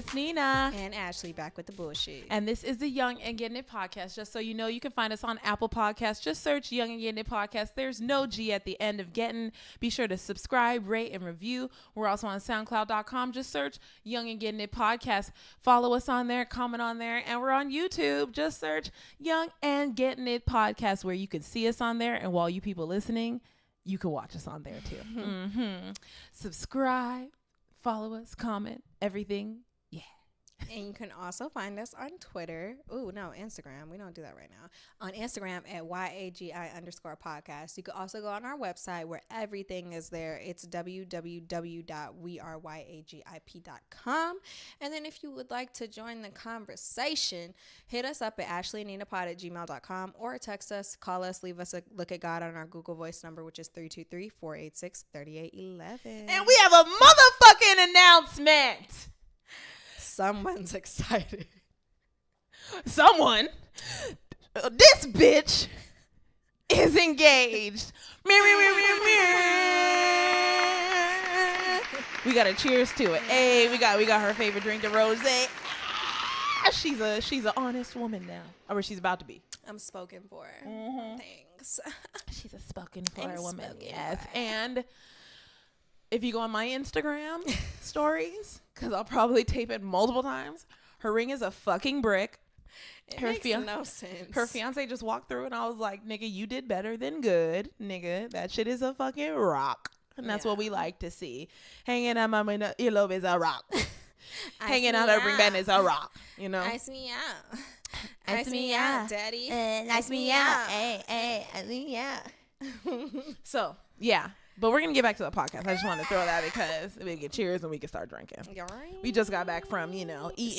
it's Nina. And Ashley back with the bullshit. And this is the Young and Gettin It Podcast. Just so you know, you can find us on Apple Podcasts. Just search Young and Gettin It Podcast. There's no G at the end of Gettin. Be sure to subscribe, rate, and review. We're also on SoundCloud.com. Just search Young and Gettin It Podcast. Follow us on there, comment on there. And we're on YouTube. Just search Young and Gettin It Podcast, where you can see us on there. And while you people listening, you can watch us on there too. Subscribe, follow us, comment, everything. Yeah. And you can also find us on Twitter. Instagram. We don't do that right now. On Instagram at YAGI_podcast. You can also go on our website where everything is there. It's www.weareyagip.com. And then if you would like to join the conversation, hit us up at Ashleyandninapod@gmail.com or text us, call us, leave us a look at God on our Google Voice number, which is 323-486-3811. And we have a motherfucking announcement. Someone's excited. Someone. This bitch is engaged. We got to cheers to it. Hey, we got her favorite drink, the rosé. She's an honest woman now, or she's about to be. I'm spoken for. Thanks. She's a spoken for woman. Yes, and if you go on my Instagram stories, because I'll probably tape it multiple times, her ring is a fucking brick. It makes no sense. Her fiance just walked through and I was like, nigga, you did better than good. Nigga, that shit is a fucking rock. And that's what we like to see. Hanging out my earlobe is a rock. Hanging out her ring band is a rock. You know? Ice me out. Ice me out, daddy. Ice me out. Hey, ice me out. So, yeah. But we're going to get back to the podcast. I just want to throw that because we get cheers and we can start drinking. We just got back from, eating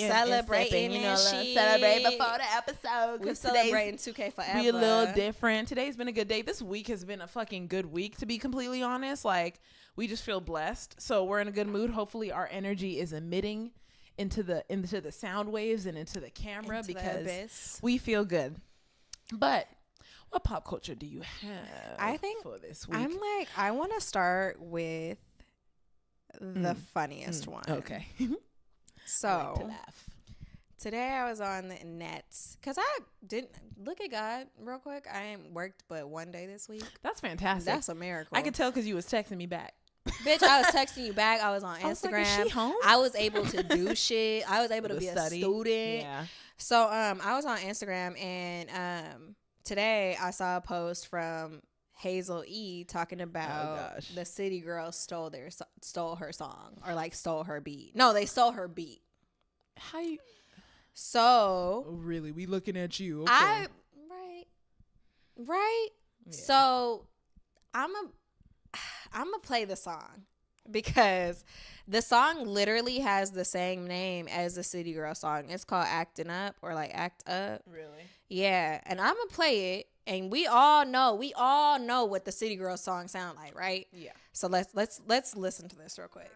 celebrating and sipping, celebrate before the episode. We're celebrating 2K forever. Be a little different. Today's been a good day. This week has been a fucking good week, to be completely honest. Like, we just feel blessed. So we're in a good mood. Hopefully our energy is emitting into the sound waves and into the camera because we feel good. But what pop culture do you have for this week? I want to start with the funniest one. Okay. So, I like to laugh. Today I was on the nets because I didn't look at God real quick. I ain't worked but one day this week. That's fantastic. That's a miracle. I could tell because you was texting me back. Bitch, I was texting you back. I was on Instagram. Like, is she home? I was able to do shit. I was able to be a student. Yeah. So I was on Instagram and today I saw a post from Hazel E talking about the City Girls stole her song or like stole her beat. No, they stole her beat. How you? So really, we looking at you? Okay. Right. Yeah. So I'm gonna play the song because the song literally has the same name as the City Girl song. It's called "Acting Up" or like "Act Up." Really? Yeah, and I'm gonna play it, and we all know what the City Girl song sound like, right? Yeah. So let's listen to this real quick.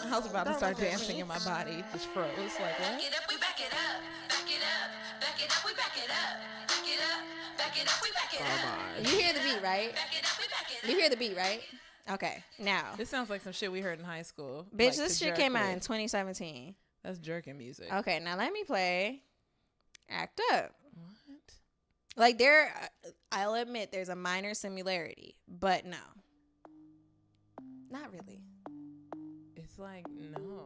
I was about to start dancing and my body just froze. Like, what? Back it up, we back it up. Back it up. Back it up, we back it up. Back it up. Back it up, we back it up. You hear the beat, right? Back it up, we back it up. You hear the beat, right? Okay, now. This sounds like some shit we heard in high school. Bitch, like this shit came out in 2017. That's jerking music. Okay, now let me play Act Up. What? Like I'll admit there's a minor similarity, but no. Not really. It's like, no.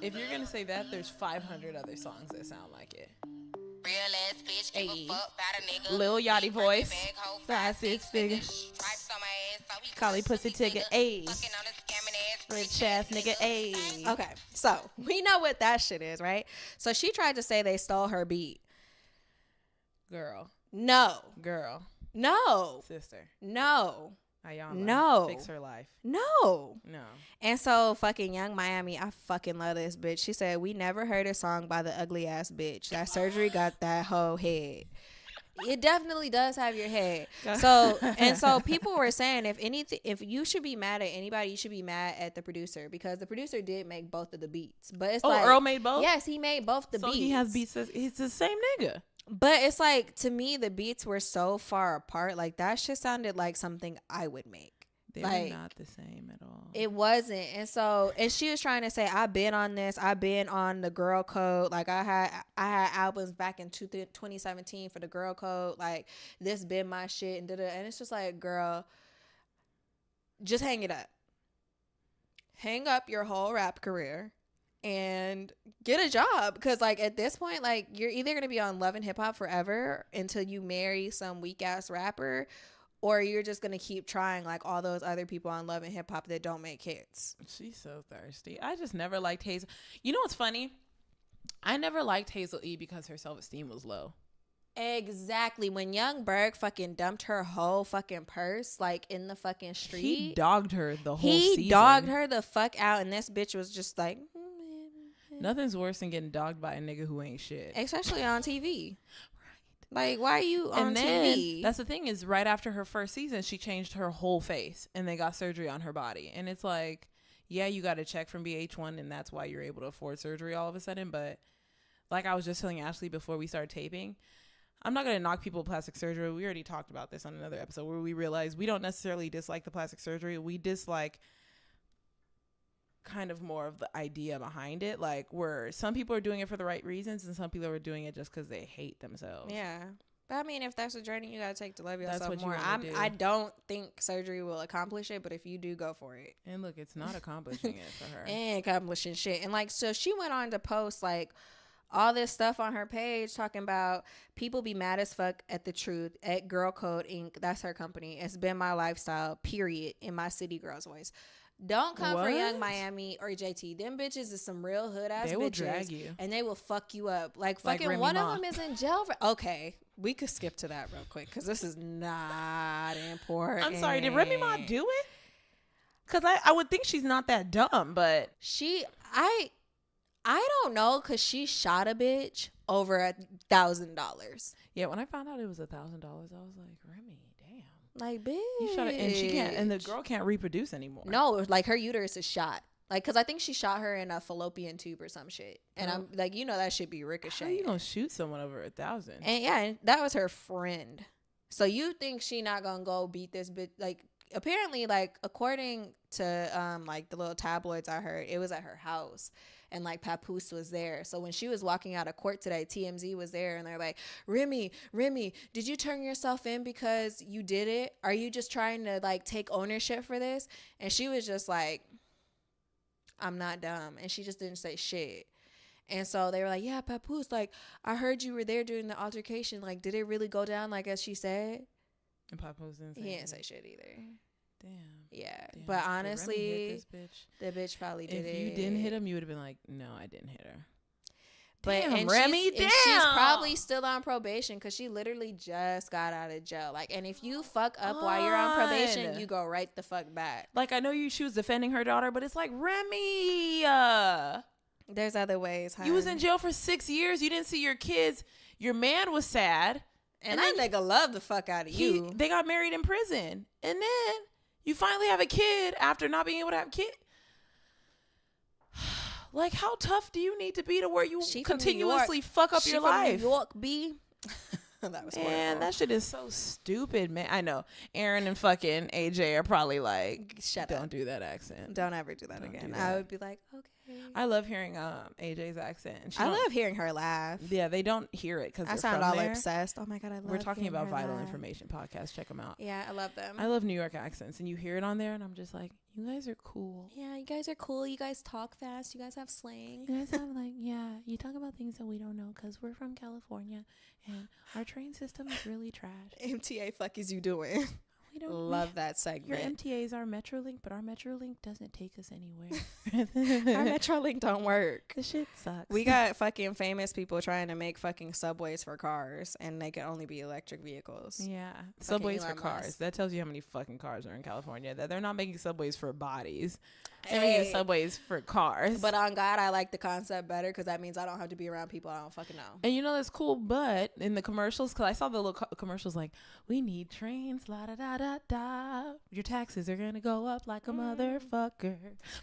If you're going to say that, there's 500 other songs that sound like it. Real ass bitch, give a fuck about a nigga. Lil Yachty voice. 5-6 figures. Collie pussy ticket. Ayy. Rich ass nigga. Ayy. Okay, so we know what that shit is, right? So she tried to say they stole her beat. Girl. No. Girl. No. Sister. No. Ayana. No. Fix her life. No. No. And so fucking Young Miami, I fucking love this bitch. She said, we never heard a song by the ugly ass bitch. That surgery got that whole head. It definitely does have your head. So people were saying if you should be mad at anybody, you should be mad at the producer because the producer did make both of the beats. But it's Earl made both? Yes, he made both the beats. So he has beats. He's the same nigga. But it's like, to me, the beats were so far apart. Like, that shit sounded like something I would make. They're like, not the same at all. It wasn't. And she was trying to say, I've been on this. I've been on the girl code. Like I had albums back in 2017 for the girl code. Like this been my shit and and it's just like, girl, just hang it up. Hang up your whole rap career and get a job. Because like at this point, like you're either going to be on Love and Hip Hop forever until you marry some weak ass rapper, or you're just going to keep trying like all those other people on Love and Hip Hop that don't make hits. She's so thirsty. I just never liked Hazel. You know what's funny? I never liked Hazel E because her self-esteem was low. Exactly. When Young Berg fucking dumped her whole fucking purse like in the fucking street. He dogged her the whole season. He dogged her the fuck out, and this bitch was just like... Nothing's worse than getting dogged by a nigga who ain't shit. Especially on TV. Like, why are you on TV? That's the thing is, right after her first season, she changed her whole face and they got surgery on her body. And it's like, yeah, you got a check from BH1 and that's why you're able to afford surgery all of a sudden. But like I was just telling Ashley before we started taping, I'm not going to knock people with plastic surgery. We already talked about this on another episode where we realized we don't necessarily dislike the plastic surgery. We dislike kind of more of the idea behind it, like where some people are doing it for the right reasons and some people are doing it just because they hate themselves. Yeah, but I mean, if that's a journey you gotta take to love yourself That's what more, do. I don't think surgery will accomplish it, but if you do, go for it. And look, it's not accomplishing it for her. And accomplishing shit. And like, so she went on to post like all this stuff on her page talking about people be mad as fuck at the truth at Girl Code Inc. That's her company. It's been my lifestyle, period, in my city girl's voice. Don't come for Young Miami or JT. Them bitches is some real hood ass bitches. They will drag you. And they will fuck you up. Like fucking Remy one Ma. of them is in jail for... Okay, we could skip to that real quick because this is not important. I'm sorry, did Remy Ma do it? Because I would think she's not that dumb, but... I don't know, because she shot a bitch over $1,000. Yeah, when I found out it was $1,000, I was like, Remy, damn. Like, bitch. You shot it, and she can't, and the girl can't reproduce anymore. No, like her uterus is shot. Like, because I think she shot her in a fallopian tube or some shit. And I'm like, you know, that should be ricocheting. How you gonna shoot someone over 1,000? And yeah, and that was her friend. So you think she not gonna go beat this bitch? Like, apparently, like, according to like the little tabloids I heard, it was at her house. And like Papoose was there. So when she was walking out of court today, TMZ was there and they're like, Remy, did you turn yourself in because you did it? Are you just trying to like take ownership for this? And she was just like, I'm not dumb. And she just didn't say shit. And so they were like, yeah, Papoose, like, I heard you were there during the altercation. Like, did it really go down like as she said? And Papoose didn't say He didn't anything. say shit either. Damn. Yeah. Damn. But Did Remy honestly, hit this bitch? the bitch probably did it. If you didn't hit him, you would have been like, no, I didn't hit her. But Damn, and Remy, and she's probably still on probation because she literally just got out of jail. Like, and if you fuck up while you're on probation, God. you go right the fuck back. Like, I know she was defending her daughter, but it's like, Remy, There's other ways. you was in jail for 6 years. You didn't see your kids. Your man was sad. And that nigga loved the fuck out of you. They got married in prison. And then you finally have a kid after not being able to have a kid. Like, how tough do you need to be to where you continuously fuck up your life? New York, B. That was Man, horrible. that shit is so stupid, man. I know. Aaron and fucking AJ are probably like, don't do that accent. Don't ever do that Don't again. do that. I would be like, okay. I love hearing AJ's accent. And I love hearing her laugh. Yeah, they don't hear it because I sound all obsessed. Oh my God, I love We're talking hearing about her Vital laugh. Information Podcast. Check them out. Yeah, I love them. I love New York accents, and you hear it on there, and I'm just like, you guys are cool. Yeah, you guys are cool. You guys talk fast. You guys have slang. You guys have like, yeah, you talk about things that we don't know because we're from California, and our train system is really trash. MTA fuck is you doing? We don't Love that Your segment. MTA is our Metrolink, but our Metrolink doesn't take us anywhere. Our Metrolink don't work. The shit sucks. We got fucking famous people trying to make fucking subways for cars, and they can only be electric vehicles. Yeah, subways for Elon cars. Musk. That tells you how many fucking cars are in California. That they're not making subways for bodies. They're Hey. making subways for cars. But on God, I like the concept better because that means I don't have to be around people I don't fucking know. And you know that's cool. But in the commercials, because I saw the little commercials like, we need trains, la da da da da. Your taxes are gonna go up like a motherfucker.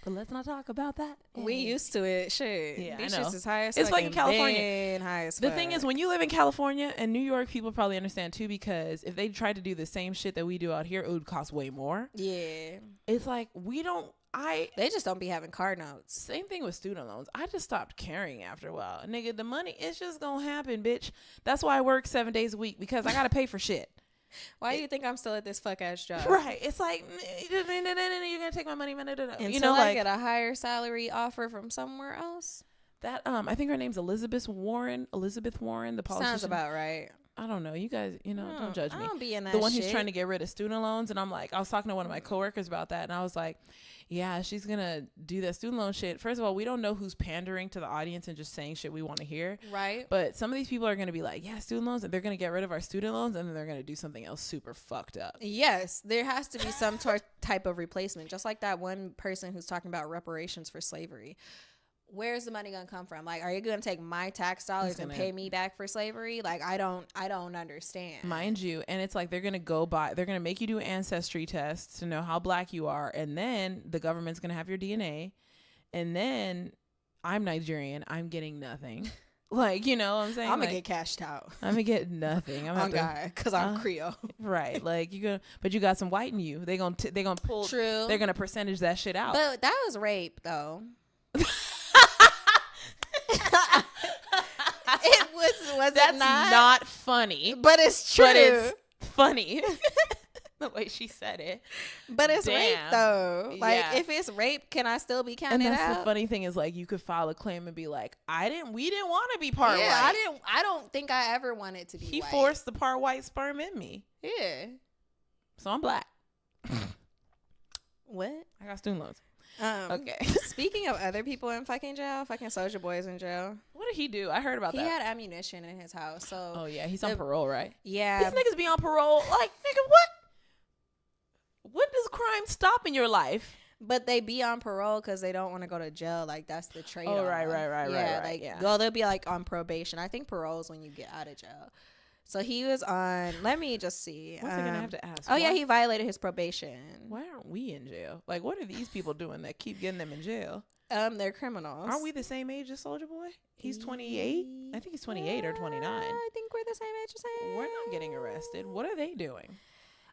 But let's not talk about that. We used to it. Shit. Yeah, These I know. shits is high as It's fuck. like in California. been high as The fuck. thing is, when you live in California and New York, people probably understand too, because if they tried to do the same shit that we do out here, it would cost way more. Yeah. It's like we don't. They just don't be having car notes. Same thing with student loans. I just stopped caring after a while. Nigga, the money, it's just gonna happen, bitch. That's why I work 7 days a week, because I gotta pay for shit. Why do you think I'm still at this fuck ass job? Right. It's like, you're gonna take my money, Until you know, I like get a higher salary offer from somewhere else. that. I think her name's Elizabeth Warren, the politician. Sounds about right. I don't know. You guys, don't judge me. I don't be in that The one shit. who's trying to get rid of student loans. And I'm like, I was talking to one of my coworkers about that. And I was like, yeah, she's going to do that student loan shit. First of all, we don't know who's pandering to the audience and just saying shit we want to hear. Right. But some of these people are going to be like, yeah, student loans. And they're going to get rid of our student loans. And then they're going to do something else super fucked up. Yes, there has to be some type of replacement. Just like that one person who's talking about reparations for slavery. Where's the money gonna come from? Like, are you gonna take my tax dollars and pay me back for slavery? Like, I don't understand. Mind you, and it's like they're gonna make you do ancestry tests to know how black you are, and then the government's gonna have your DNA, and then I'm Nigerian, I'm getting nothing. Like, you know what I'm saying? I'm gonna like, get cashed out. I'm gonna get nothing. I'm on God, because I'm Creole. Right. Like but you got some white in you. They gonna pull. True. They're gonna percentage that shit out. But that was rape, though. That's not funny. But it's true. But it's funny. The way she said it. But it's rape, though. Like, Yeah. if it's rape, can I still be counted And that's out? the funny thing is, like, you could file a claim and be like, we didn't want to be part white. I don't think I ever wanted to be He white. forced the part white sperm in me. Yeah. So I'm black. What? I got student loans. Okay. Speaking of other people in fucking jail, fucking Soulja Boy's in jail. What did he do? I heard about He that. had ammunition in his house. So Oh, yeah. He's on parole, right? yeah. These niggas be on parole. Like, nigga, what? What does crime stop in your life? But they be on parole because they don't want to go to jail. Like, that's the trade-off. Oh, right. Yeah, like, yeah. well, they'll be like on probation. I think parole is when you get out of jail. So he was on. Let me just see. What's I gonna have to ask? Oh yeah, he violated his probation. Why aren't we in jail? Like, what are these people doing that keep getting them in jail? They're criminals. Aren't we the same age as Soulja Boy? He's 28. I think he's 28 or 29. I think we're the same age as him. We're not getting arrested. What are they doing?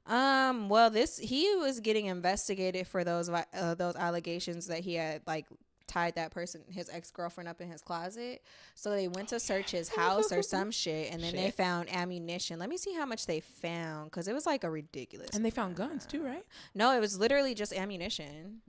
Well, he was getting investigated for those allegations that he had like tied that person, his ex-girlfriend, up in his closet. So they went to search his house or some shit, and then they found ammunition. Let me see how much they found, because it was like a ridiculous. And they found guns too, right? No, it was literally just ammunition.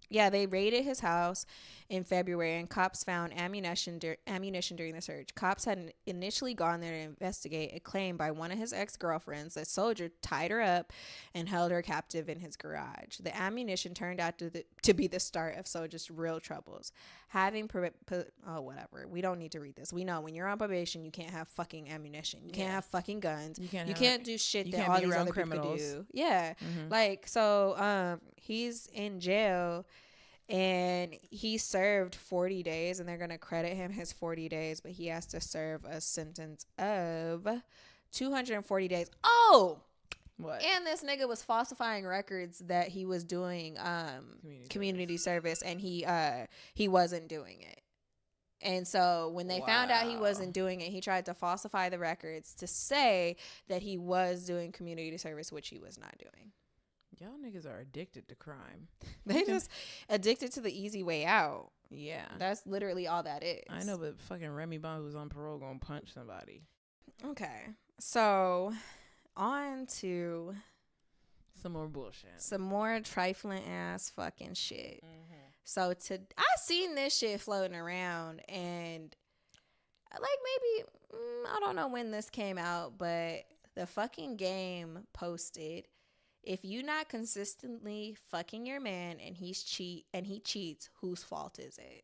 Yeah, they raided his house in February, and cops found ammunition during the search. Cops had initially gone there to investigate a claim by one of his ex-girlfriends that Soulja tied her up and held her captive in his garage. The ammunition turned out to be the start of Soulja's real troubles. Whatever. We don't need to read this. We know when you're on probation, you can't have fucking ammunition. You can't have fucking guns. You can't do shit that all these other criminals do. Yeah. Like, so he's in jail. And he served 40 days, and they're going to credit him his 40 days, but he has to serve a sentence of 240 days. Oh! What? And this nigga was falsifying records that he was doing community service, and he wasn't doing it. And so when they found out he wasn't doing it, he tried to falsify the records to say that he was doing community service, which he was not doing. Y'all niggas are addicted to crime. They just addicted to the easy way out. Yeah. That's literally all that is. I know, but fucking Remy Ma, who's on parole, gonna punch somebody. Okay. So, on to some more bullshit. Some more trifling ass fucking shit. So, I seen this shit floating around, and like maybe, I don't know when this came out, but the fucking game posted, if you not consistently fucking your man and he cheats, whose fault is it?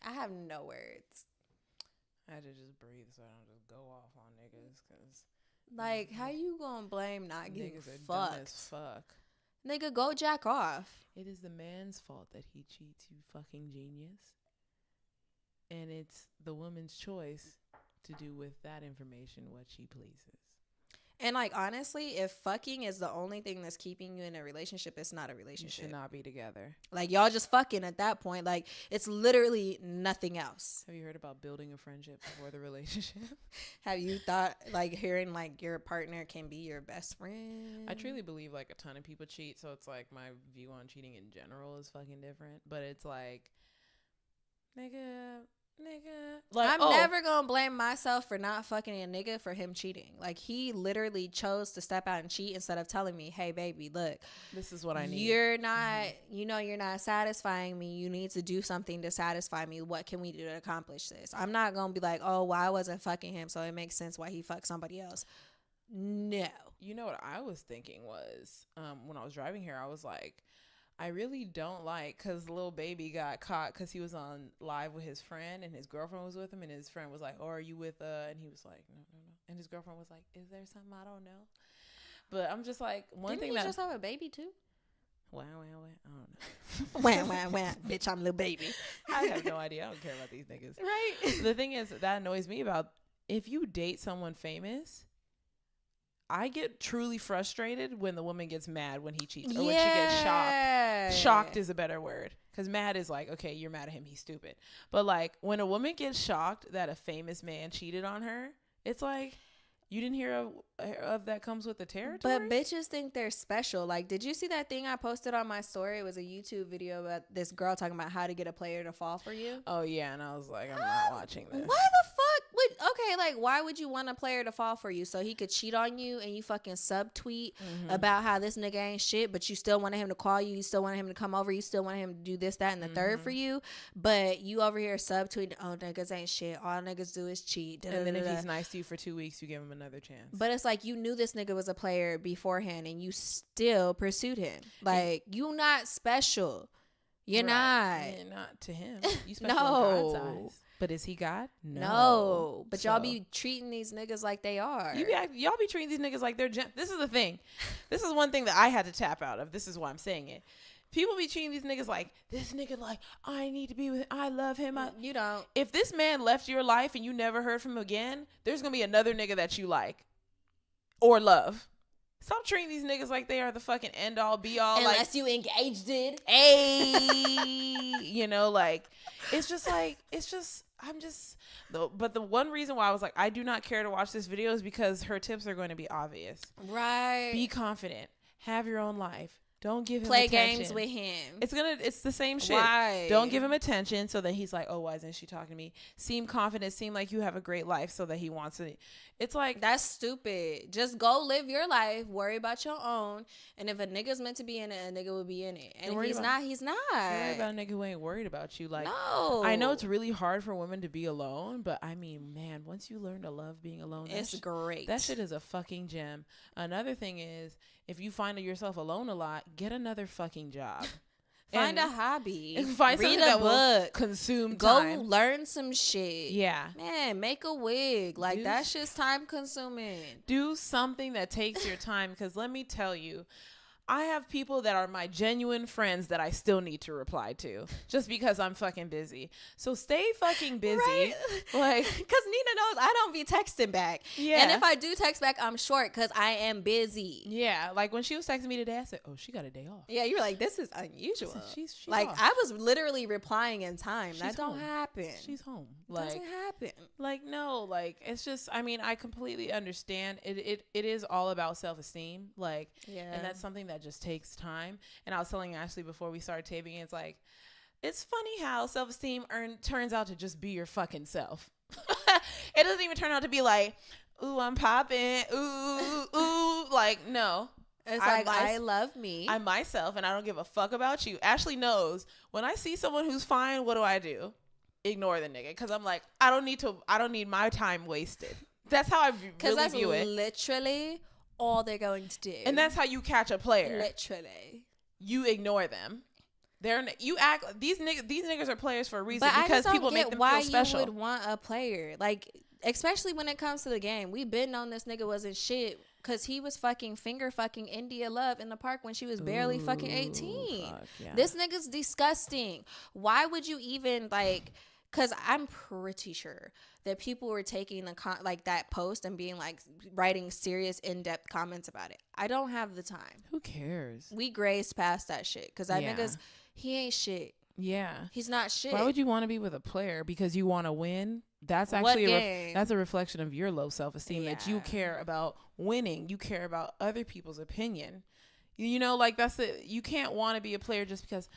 I have no words. I had to just breathe so I don't just go off on niggas, cause like, how you gonna blame not getting niggas are fucked? dumb as fuck. Nigga, go jack off. It is the man's fault that he cheats, you fucking genius. And it's the woman's choice to do with that information what she pleases. And like honestly, if fucking is the only thing that's keeping you in a relationship, it's not a You relationship. should not be together. Like y'all just fucking at that point. Like it's literally nothing else. Have you heard about building a friendship before the relationship? Have you thought like hearing like your partner can be your best friend? I truly believe like a ton of people cheat, so it's like my view on cheating in general is fucking different. But it's like, nigga. Like, I'm never gonna blame myself for not fucking a nigga for him cheating. Like he literally chose to step out and cheat instead of telling me, "Hey, baby, look, this is what I need. You're not, you're not satisfying me. You need to do something to satisfy me. What can we do to accomplish this?" I'm not gonna be like, "Oh, well, I wasn't fucking him, so it makes sense why he fucked somebody else." No. You know what I was thinking was, when I was driving here, I was like, I really don't like, because Lil Baby got caught because he was on live with his friend and his girlfriend was with him, and his friend was like, "Oh, are you with and he was like, no. And his girlfriend was like, "Is there something I don't know?" But I'm just like, Didn't he just have a baby too? Wow, I don't know. Wah, bitch, I'm Lil Baby. I have no idea. I don't care about these niggas. Right. The thing is, that annoys me about, if you date someone famous, I get truly frustrated when the woman gets mad when he cheats, or when she gets shocked. Shocked is a better word, because mad is like, okay, you're mad at him, he's stupid. But like when a woman gets shocked that a famous man cheated on her, it's like, you didn't hear of that comes with the territory? But bitches think they're special. Like, did you see that thing I posted on my story? It was a YouTube video about this girl talking about how to get a player to fall for you. Oh yeah, and I was like, I'm not watching this. Why the fuck would, okay, like why would you want a player to fall for you? So he could cheat on you and you fucking subtweet about how this nigga ain't shit, but you still wanted him to call you, you still wanted him to come over, you still wanted him to do this, that, and the third for you, but you over here subtweeting, "Oh, niggas ain't shit, all niggas do is cheat." And then if he's nice to you for 2 weeks, you give him another chance. But it's like you knew this nigga was a player beforehand and you still pursued him. Like, you not special. You're not. Yeah, not to him. You special No. in God's eyes. But is he God? No. But y'all be treating these niggas like they are. Y'all be treating these niggas like they're this is the thing. This is one thing that I had to tap out of. This is why I'm saying it. People be treating these niggas like, this nigga like, I need to be with him. I love him. You don't. If this man left your life and you never heard from him again, there's going to be another nigga that you like or love. Stop treating these niggas like they are the fucking end all be all. Unless you engaged it. Hey, like, but the one reason why I was like, I do not care to watch this video is because her tips are going to be obvious. Right. Be confident. Have your own life. Don't give him Play attention. games with him. It's the same shit. Why? Don't give him attention so that he's like, oh, why isn't she talking to me? Seem confident, seem like you have a great life so that he wants it. It's like, that's stupid. Just go live your life, worry about your own, and if a nigga's meant to be in it, a nigga will be in it. And if he's not, he's not. Worry about a nigga who ain't worried about you. Like, no. I know it's really hard for women to be alone, but I mean, man, once you learn to love being alone, it's great. That shit is a fucking gem. Another thing is, if you find yourself alone a lot, get another fucking job. Find a hobby. Find Read something a that book. Will consume Go time. learn some shit. Yeah. Man, make a wig. Like, that shit's time consuming. Do something that takes your time, because let me tell you, I have people that are my genuine friends that I still need to reply to just because I'm fucking busy. So stay fucking busy. Right? Like, because Nina knows I don't be texting back. Yeah. And if I do text back, I'm short because I am busy. Yeah. Like when she was texting me today, I said, oh, she got a day off. Yeah, you were like, this is unusual. I said, she's like, off. I was literally replying in time. She's that don't home. happen. She's home. Doesn't happen. Like, no, like, it's just, I mean, I completely understand. It is all about self-esteem. Like, yeah. And that's something that just takes time. And I was telling Ashley before we started taping, it's like, it's funny how self-esteem turns out to just be your fucking self. It doesn't even turn out to be like, ooh, I'm popping, ooh, like, no. It's like, I love me. I'm myself, and I don't give a fuck about you. Ashley knows when I see someone who's fine, what do? Ignore the nigga, because I'm like, I don't need my time wasted. That's how I really view it. Because that's literally all they're going to do. And that's how you catch a player. Literally. You ignore them. These niggas are players for a reason, but because people make them feel special. Why you would want a player, like, especially when it comes to the game. We've been on this nigga wasn't shit because he was fucking finger fucking India Love in the park when she was barely fucking 18. Fuck, yeah. This nigga's disgusting. Why would you even like because I'm pretty sure that people were taking the like that post and being like writing serious in-depth comments about it. I don't have the time. Who cares? We grazed past that shit because that nigga's, he ain't shit. Yeah. He's not shit. Why would you want to be with a player because you want to win? That's actually that's a reflection of your low self-esteem, that you care about winning. You care about other people's opinion. You know, like that's it. You can't want to be a player just because,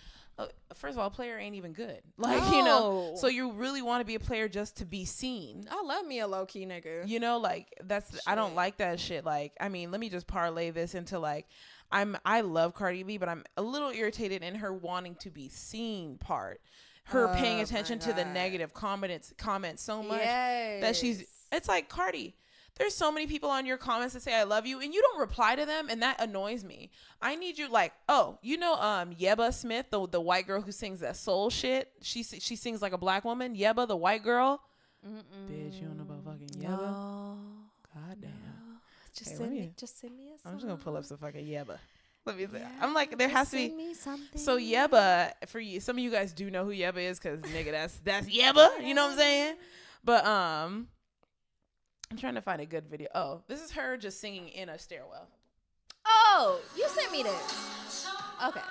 first of all, a player ain't even good. Like, you know, so you really want to be a player just to be seen. I love me a low-key nigga. You know, like that's, shit. I don't like that shit. Like, I mean, let me just parlay this into like, I love Cardi B, but I'm a little irritated in her wanting to be seen part. Her paying attention to the negative comments so much that it's like, Cardi, there's so many people on your comments that say I love you and you don't reply to them, and that annoys me. I need you, like, Yeba Smith, the white girl who sings that soul shit. She sings like a black woman. Yeba, the white girl. Bitch, you don't know about fucking Yeba? No. God damn. No. Just send me a song. I'm just gonna pull up some fucking Yeba. Let me. I'm like, there has to be. Me something. So Yeba, for you, some of you guys do know who Yeba is, because nigga, that's Yeba. You know what I'm saying? But I'm trying to find a good video. Oh, this is her just singing in a stairwell. Oh, you sent me this. Okay.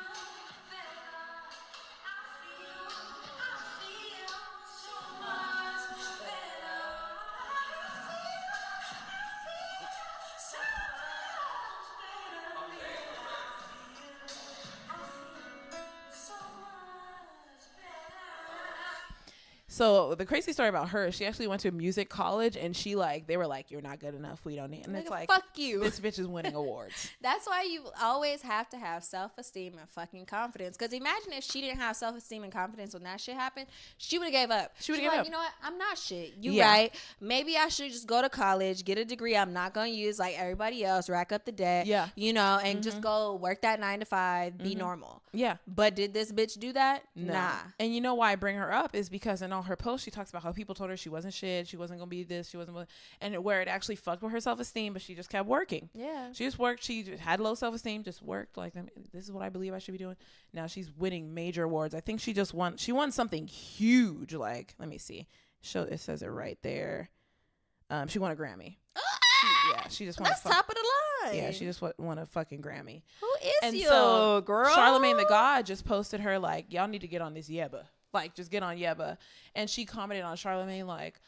So the crazy story about her, she actually went to a music college, and they were like, you're not good enough. We don't need. And it's like, fuck you. This bitch is winning awards. That's why you always have to have self-esteem and fucking confidence. Because imagine if she didn't have self-esteem and confidence when that shit happened, she would have gave up. She would have gave up. You know what? I'm not shit. You right. Maybe I should just go to college, get a degree I'm not going to use like everybody else, rack up the debt, you know, and just go work that 9 to 5, be normal. Yeah. But did this bitch do that? No. Nah. And you know why I bring her up is because in all her posts, she talks about how people told her she wasn't shit, she wasn't gonna be this, she wasn't, and where it actually fucked with her self-esteem, but she just kept working. Yeah. She just worked. She just had low self-esteem, just worked. Like, this is what I believe I should be doing. Now she's winning major awards. I think she won something huge. Like, let me see. It says it right there. She won a Grammy. She just won. That's top of the line. Yeah, she just won a fucking Grammy. Who is you, so, girl? Charlamagne the God just posted her like, y'all need to get on this Yeba. Like, just get on Yeba. And she commented on Charlamagne like,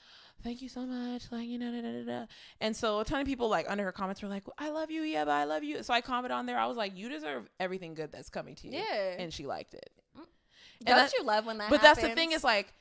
thank you so much. Like, you know, da, da, da, da. And so a ton of people like under her comments were like, I love you, Yeba. I love you. So I commented on there. I was like, you deserve everything good that's coming to you. Yeah. And she liked it. Don't you love when that happens? But that's the thing, is like,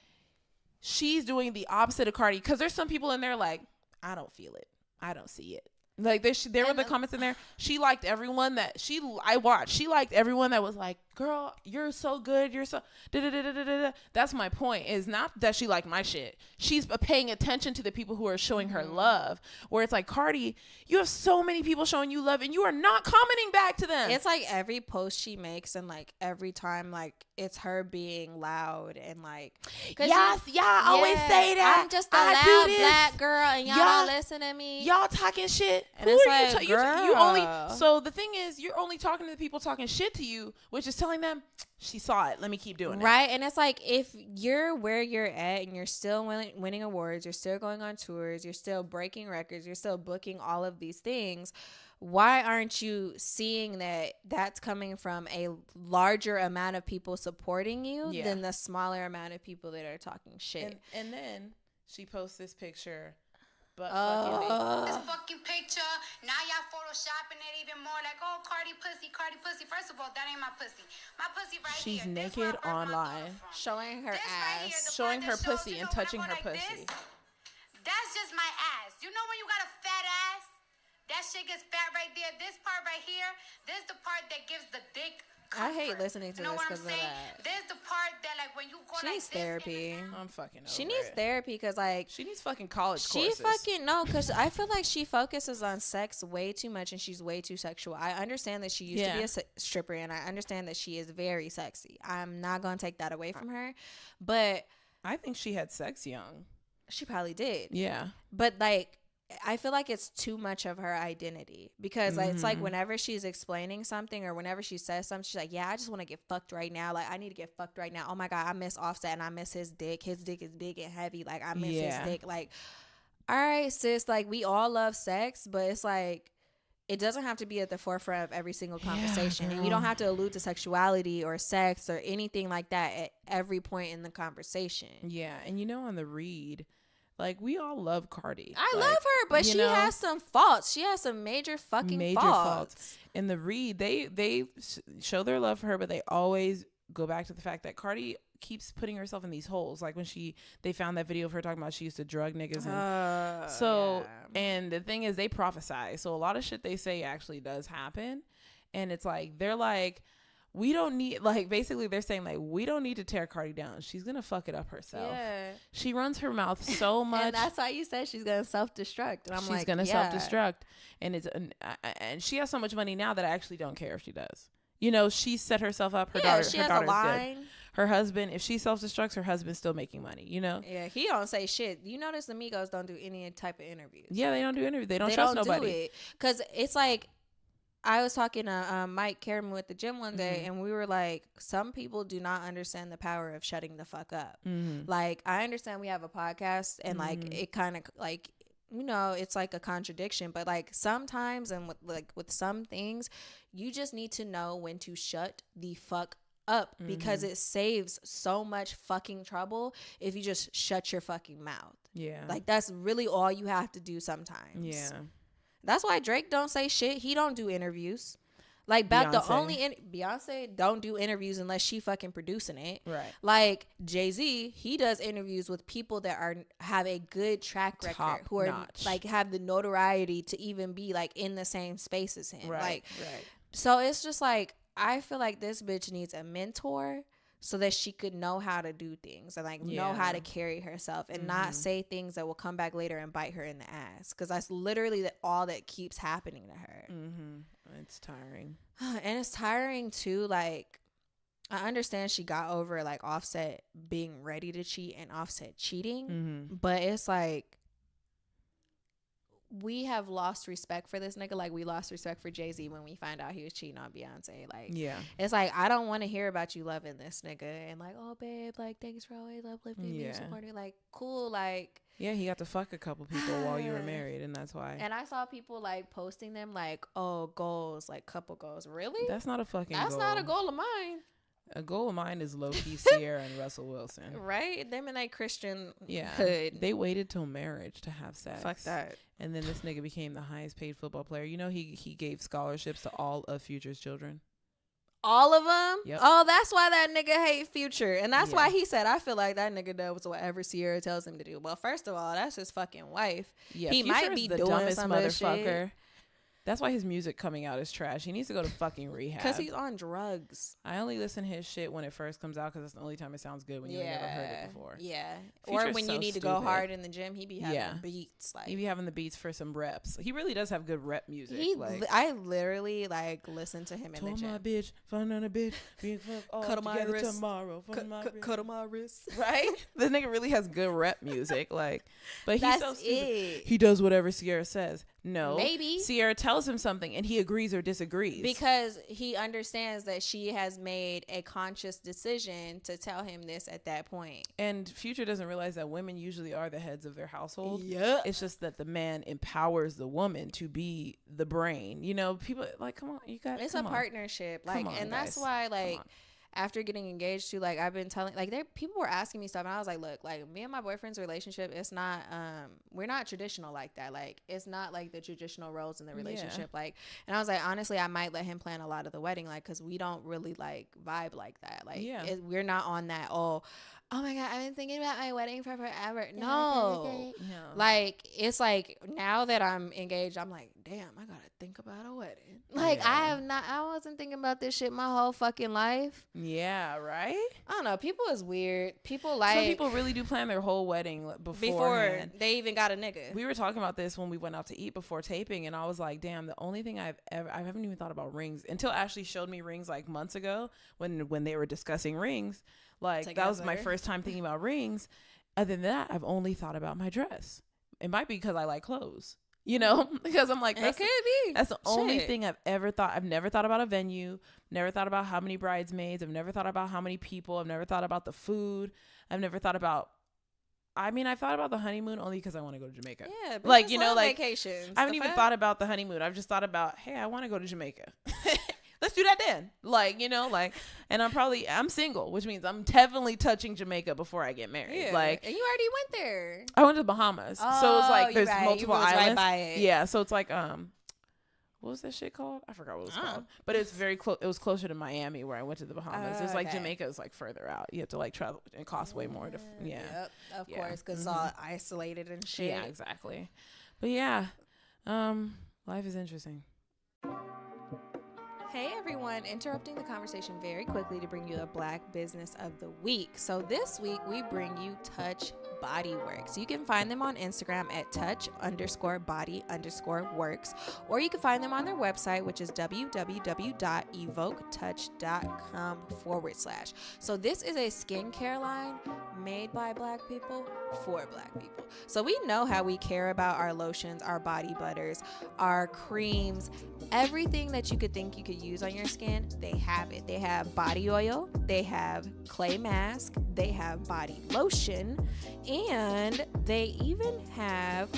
she's doing the opposite of Cardi. Because there's some people in there like, I don't feel it. I don't see it. Like, there were the comments in there. She liked everyone that I watched. She liked everyone that was like, girl, you're so good. You're so da-da-da-da-da-da. That's my point, is not that she liked my shit. She's paying attention to the people who are showing her love. Where it's like, Cardi, you have so many people showing you love and you are not commenting back to them. It's like every post she makes and like every time, like, it's her being loud and like, y'all always say that. I'm just a loud black girl and y'all don't listen to me. Y'all talking shit. And who it's like, girl. You only, so the thing is, you're only talking to the people talking shit to you, which is telling them, she saw it, let me keep doing it. Right. And it's like, if you're where you're at and you're still winning awards, you're still going on tours, you're still breaking records, you're still booking all of these things, why aren't you seeing that that's coming from a larger amount of people supporting you than the smaller amount of people that are talking shit? And then she posts this picture. This fucking picture, now y'all photoshopping it even more, like, oh, Cardi pussy. First of all, that ain't my pussy. My pussy right She's here. She's naked online, showing her ass, showing her pussy and touching her pussy. That's just my ass. You know when you got a fat ass? That shit gets fat right there. This part right here, this is the part that gives the dick comfort. I hate listening to this because of that. There's the part that, like, when you go she needs therapy. I'm fucking over She needs therapy because, like, she needs fucking college courses. Because I feel like she focuses on sex way too much and she's way too sexual. I understand that she used to be a stripper and I understand that she is very sexy. I'm not going to take that away from her. But I think she had sex young. She probably did. Yeah. But, like, I feel like it's too much of her identity because like, it's like whenever she's explaining something or whenever she says something, she's like, yeah, I just want to get fucked right now. Like, I need to get fucked right now. Oh my God, I miss Offset and I miss his dick. His dick is big and heavy. Like, I miss his dick. Like, all right, sis, like, we all love sex, but it's like, it doesn't have to be at the forefront of every single conversation. And you don't have to allude to sexuality or sex or anything like that at every point in the conversation. Yeah. And you know, on the read, like, we all love Cardi. I love her, but she has some faults. She has some major fucking faults. In the read, they show their love for her, but they always go back to the fact that Cardi keeps putting herself in these holes. Like when they found that video of her talking about she used to drug niggas. And and the thing is, they prophesy. So a lot of shit they say actually does happen. And it's like, they're like, we don't need, like, basically they're saying like, we don't need to tear Cardi down. She's going to fuck it up herself. Yeah. She runs her mouth so much. And that's why you said she's going to self-destruct. And I'm like, she's going to self-destruct. And and she has so much money now that I actually don't care if she does. You know, she set herself up. Her daughter, she her has daughter's a line. Good. Her husband, if she self-destructs, her husband's still making money, you know? Yeah, he don't say shit. You notice the Migos don't do any type of interviews. Yeah, they don't do interviews. They don't trust nobody. Because it's like, I was talking to Mike Kerriman with the gym one day, and we were like, some people do not understand the power of shutting the fuck up. Like, I understand we have a podcast, and like, it kind of like, you know, it's like a contradiction, but like sometimes and with some things, you just need to know when to shut the fuck up because it saves so much fucking trouble if you just shut your fucking mouth. Yeah. Like, that's really all you have to do sometimes. Yeah. That's why Drake don't say shit. He don't do interviews. Like, Beyonce don't do interviews unless she fucking producing it. Right. Like, Jay-Z, he does interviews with people that have a good track record, who are like have the notoriety to even be like in the same space as him. Right. So it's just like, I feel like this bitch needs a mentor so that she could know how to do things and like know how to carry herself and not say things that will come back later and bite her in the ass. Because that's literally all that keeps happening to her. It's tiring. And it's tiring too. Like, I understand she got over like Offset being ready to cheat and Offset cheating, but it's like, we have lost respect for this nigga. Like, we lost respect for Jay-Z when we find out he was cheating on Beyonce. Like, it's like, I don't want to hear about you loving this nigga and like, oh babe, like, thanks for always uplifting me, supporting. Like, cool. Like, yeah, he got to fuck a couple people while you were married, and that's why. And I saw people like posting them like, oh, goals, like couple goals. Really? That's not a fucking goal. That's not a goal of mine. A goal of mine is low-key Sierra and Russell Wilson. Right? Them in that Christian hood. They waited till marriage to have sex. Fuck that. And then this nigga became the highest paid football player. You know, he gave scholarships to all of Future's children. All of them? Yep. Oh, that's why that nigga hate Future. And that's why he said, I feel like that nigga does whatever Sierra tells him to do. Well, first of all, that's his fucking wife. Yeah, he might be the doing some motherfucker. Shit. That's why his music coming out is trash. He needs to go to fucking rehab. Because he's on drugs. I only listen to his shit when it first comes out because it's the only time it sounds good when you've never heard it before. Yeah. Future's or when you need to go hard in the gym, he be having beats. Like, he be having the beats for some reps. He really does have good rep music. I literally like listen to him in the gym. My bitch, find on a bitch, being fucked all cut my wrist tomorrow. Cut on my wrist. Right? The nigga really has good rep music. Like, but he's that's so stupid. It. He does whatever Sierra says. No. Maybe. Sierra tells him something and he agrees or disagrees. Because he understands that she has made a conscious decision to tell him this at that point. And Future doesn't realize that women usually are the heads of their household. Yeah. It's just that the man empowers the woman to be the brain. You know, people like, come on, you got it's a partnership. Like, and that's why, like, after getting engaged to, like, I've been telling, like, people were asking me stuff and I was like, look, like, me and my boyfriend's relationship, it's not we're not traditional like that. Like, it's not like the traditional roles in the relationship. Like, and I was like, honestly, I might let him plan a lot of the wedding, like, because we don't really like vibe like that. Like, we're not on that oh my God, I've been thinking about my wedding for forever. No. Like, it's like, now that I'm engaged, I'm like, damn, I gotta think about a wedding. Like, I wasn't thinking about this shit my whole fucking life. Yeah, right? I don't know. People is weird. People like... Some people really do plan their whole wedding before they even got a nigga. We were talking about this when we went out to eat before taping, and I was like, damn, the only thing I haven't even thought about rings until Ashley showed me rings like months ago when they were discussing rings. Like, that was my first time thinking about rings. Other than that, I've only thought about my dress. It might be because I like clothes, you know, because I'm like, It could be. That's the only Shit. thing I've ever thought. I've never thought about a venue. Never thought about how many bridesmaids. I've never thought about how many people. I've never thought about the food. I've never thought about. I mean, I thought about the honeymoon only because I want to go to Jamaica. Yeah, like, you know, like vacations. I haven't even thought about the honeymoon. I've just thought about, hey, I want to go to Jamaica. Let's do that then. Like, you know, like, and I'm single, which means I'm definitely touching Jamaica before I get married. Yeah. Like, and you already went there. I went to the Bahamas. So it's like there's multiple islands. Right by it. Yeah, so it's like what was that shit called? I forgot what it was called. But it's very close. It was closer to Miami where I went to the Bahamas. It's like Jamaica is like further out. You have to like travel and cost way more. Yep, of course, because it's all isolated and shit. Yeah, exactly. But yeah, life is interesting. Hey everyone, interrupting the conversation very quickly to bring you a Black Business of the Week. So this week we bring you Touch Body Works. You can find them on Instagram at touch_body_works, or you can find them on their website, which is www.evoketouch.com/. So this is a skincare line made by Black people for Black people. So we know how we care about our lotions, our body butters, our creams, everything that you could think you could use on your skin, they have it. They have body oil, they have clay mask, they have body lotion, and they even have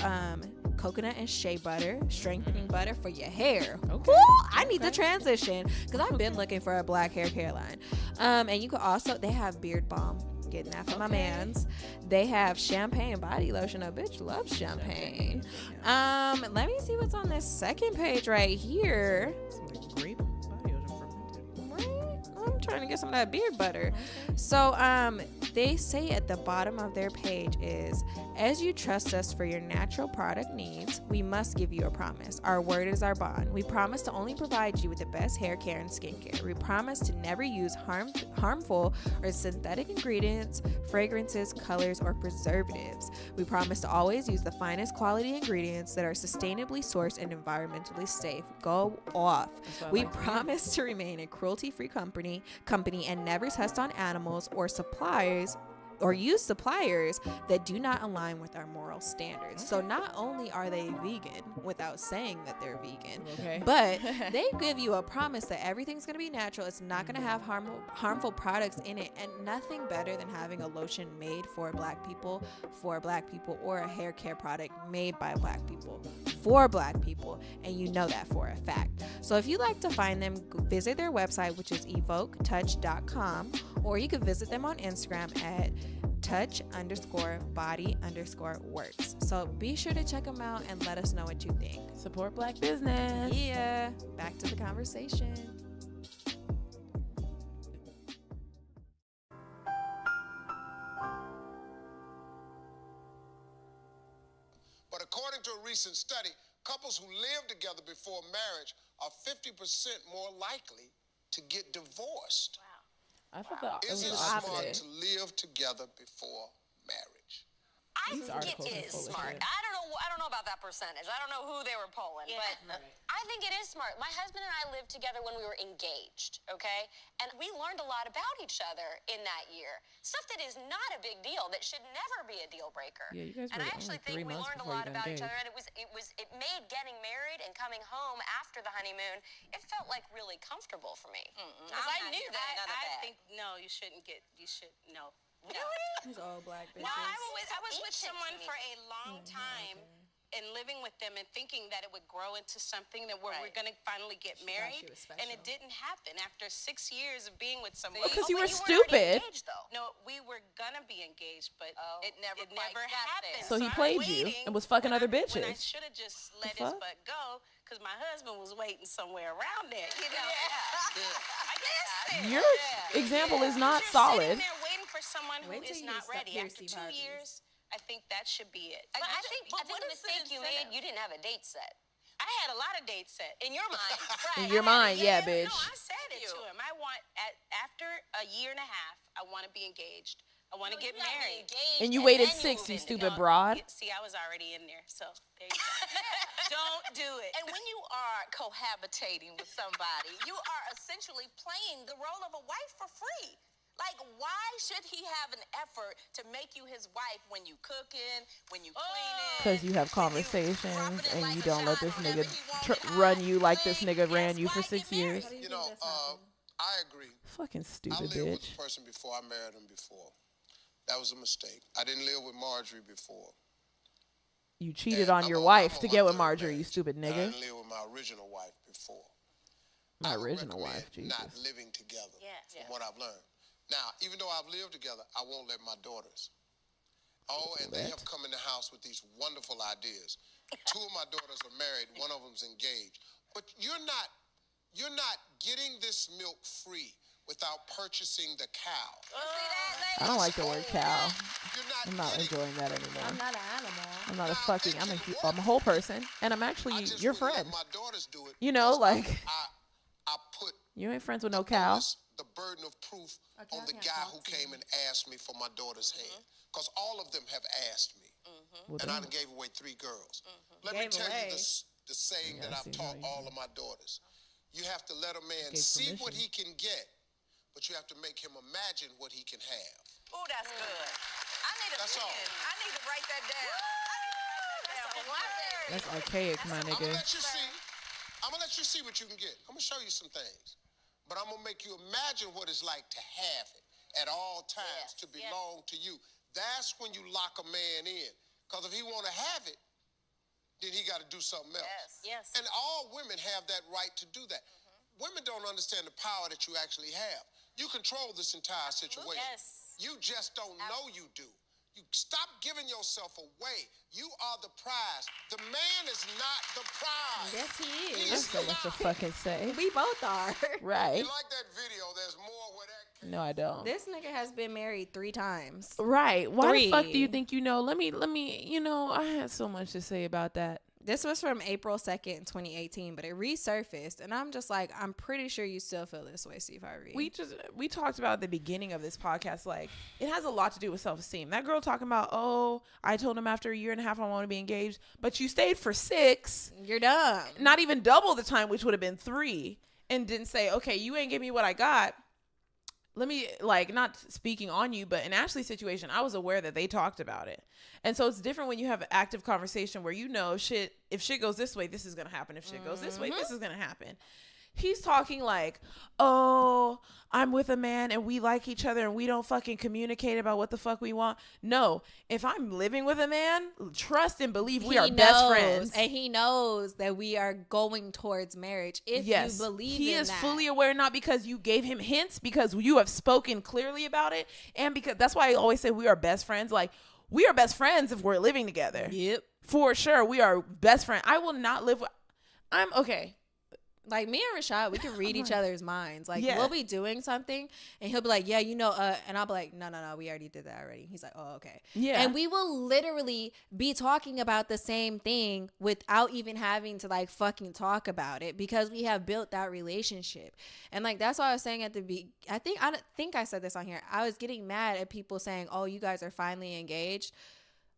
coconut and shea butter, strengthening butter for your hair. Okay. I need to transition because I've been looking for a Black hair care line. And you could also, they have beard balm. Getting that from my mans. They have champagne body lotion. A bitch loves champagne. Let me see what's on this second page right here. Some like grape body oil fermented. Right? I'm trying to get some of that beard butter. So they say at the bottom of their page is, as you trust us for your natural product needs, we must give you a promise. Our word is our bond. We promise to only provide you with the best hair care and skincare. We promise to never use harmful or synthetic ingredients, fragrances, colors, or preservatives. We promise to always use the finest quality ingredients that are sustainably sourced and environmentally safe. Go off. We promise to remain a cruelty-free company and never test on animals or suppliers or use suppliers that do not align with our moral standards. Okay. So not only are they vegan without saying that they're vegan, but they give you a promise that everything's going to be natural. It's not going to have harmful products in it, and nothing better than having a lotion made for Black people, or a hair care product made by Black people for Black people, and you know that for a fact. So if you'd like to find them, visit their website, which is evoketouch.com, or you can visit them on Instagram at touch_body_works. So be sure to check them out and let us know what you think. Support Black business. Yeah. Back to the conversation. But according to a recent study, couples who live together before marriage are 50% more likely to get divorced. Wow. I thought that Is it smart to live together before marriage? I think it is smart. I don't know about that percentage. I don't know who they were polling, but I think it is smart. My husband and I lived together when we were engaged, okay? And we learned a lot about each other in that year. Stuff that is not a big deal, that should never be a deal breaker. Yeah, you guys were and I actually think we learned a lot about each other, and it made getting married and coming home after the honeymoon, it felt like really comfortable for me. Because I knew that none of that. I think no. Really? These old Black bitches. No, I was with someone for a long time and living with them and thinking that it would grow into something that we're going to finally get married, and it didn't happen after 6 years of being with someone. Because you were stupid. Engaged, though. No, we were gonna be engaged, but it never there. happened. So he played you and was fucking other bitches. When I should have just let his butt go, because my husband was waiting somewhere around there. You know. I guess your example is not you're solid. Sitting there waiting for someone who is not ready. After 2 years, I think that should be it. But I think the mistake you made, you didn't have a date set. I had a lot of dates set. In your mind. Right. In your mind, yeah, bitch. No, I said it to him. I want, after a year and a half, I want to be engaged. I want to get married. And you waited 6, you stupid broad. See, I was already in there, so there you go. Don't do it. And when you are cohabitating with somebody, you are essentially playing the role of a wife for free. Like, why should he have an effort to make you his wife when you cooking, when you cleaning? Because you have conversations and you don't let this nigga run you like this nigga ran you for 6 years. You know, I agree. Fucking I stupid lived bitch. with a person before I married him before. That was a mistake. I didn't live with Marjorie before. You cheated And on I'm your on- wife I'm to on get my with third Marjorie, you marriage. stupid And I nigga. didn't live with my original wife before. My I would original recommend wife, Jesus. not living together. From what I've learned. Now, even though I've lived together, I won't let my daughters. Oh, and they have come in the house with these wonderful ideas. 2 of my daughters are married. 1 of them's engaged. But you're not getting this milk free without purchasing the cow. I don't like the word cow. You're not I'm not getting enjoying that anymore. I'm not an animal. I'm not a Now, fucking, it I'm can a whole person. And I'm actually I just your wouldn't friend. let my daughters do it. You know, because like, I put you ain't friends with no the cow. onus, the burden of proof on the guy who came and asked me for my daughter's hand. Because all of them have asked me. Well, And I damn. done gave away 3 girls. Let me tell you the saying that I've taught all of my daughters. You have to let a man see what he can get, but you have to make him imagine what he can have. Oh, that's good. I need a That's pen. all. I need to write that down. That's archaic, my I'm gonna nigga. let you see. I'm gonna let you see what you can get. I'm gonna show you some things. But I'm gonna make you imagine what it's like to have it at all times, to belong to you. That's when you lock a man in. Because if he wanna have it, then he gotta do something else. Yes. And all women have that right to do that. Women don't understand the power that you actually have. You control this entire situation. Yes. You just don't know you do. You stop giving yourself away. You are the prize. The man is not the prize. Yes, he He is. That's so much to fucking say. We both are. Right. You like that video? There's more where that came. No, I don't. This nigga has been married 3 times. Right. Why the fuck do 3. you think you know? Let me, I had so much to say about that. This was from April 2nd, 2018, but it resurfaced. And I'm just like, I'm pretty sure you still feel this way, Steve Harvey. We talked about at the beginning of this podcast, like, it has a lot to do with self-esteem. That girl talking about, oh, I told him after a year and a half I want to be engaged, but you stayed for 6. You're dumb. Not even double the time, which would have been 3, and didn't say, okay, you ain't give me what I got. Let me, like, not speaking on you, but in Ashley's situation, I was aware that they talked about it. And so it's different when you have an active conversation where you know, if shit goes this way, this is going to happen. If shit goes this way, this is going to happen. He's talking like, oh, I'm with a man and we like each other and we don't fucking communicate about what the fuck we want. No, if I'm living with a man, trust and believe we are best friends. And he knows that we are going towards marriage. If you believe he in is that. fully aware, not because you gave him hints, because you have spoken clearly about it. And because that's why I always say we are best friends. Like, we are best friends if we're living together. Yep. For sure. We are best friends. I will not live with, I'm okay. Like, me and Rashad, we can read each other's minds. Like, Yeah. we'll be doing something, and he'll be like, yeah, and I'll be like, no, we already did that already. He's like, oh, okay. Yeah. And we will literally be talking about the same thing without even having to, like, fucking talk about it, because we have built that relationship. And, like, that's what I was saying at the I think I said this on here. I was getting mad at people saying, oh, you guys are finally engaged.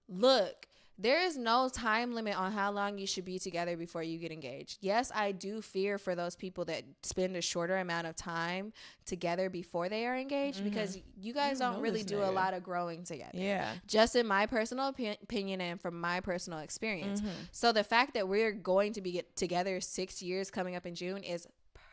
Look, there is no time limit on how long you should be together before you get engaged. Yes, I do fear for those people that spend a shorter amount of time together before they are engaged, because you guys don't really do a lot of growing together. Yeah. Just in my personal opinion and from my personal experience. So the fact that we're going to be together 6 years coming up in June is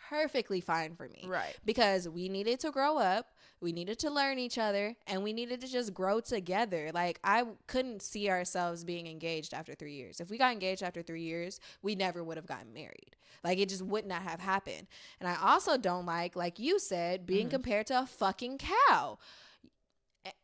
perfectly fine for me. Right. Because we needed to grow up, we needed to learn each other, and we needed to just grow together. Like, I couldn't see ourselves being engaged after 3 years. If we got engaged after 3 years, we never would have gotten married. Like, it just would not have happened. And I also don't like you said, being compared to a fucking cow.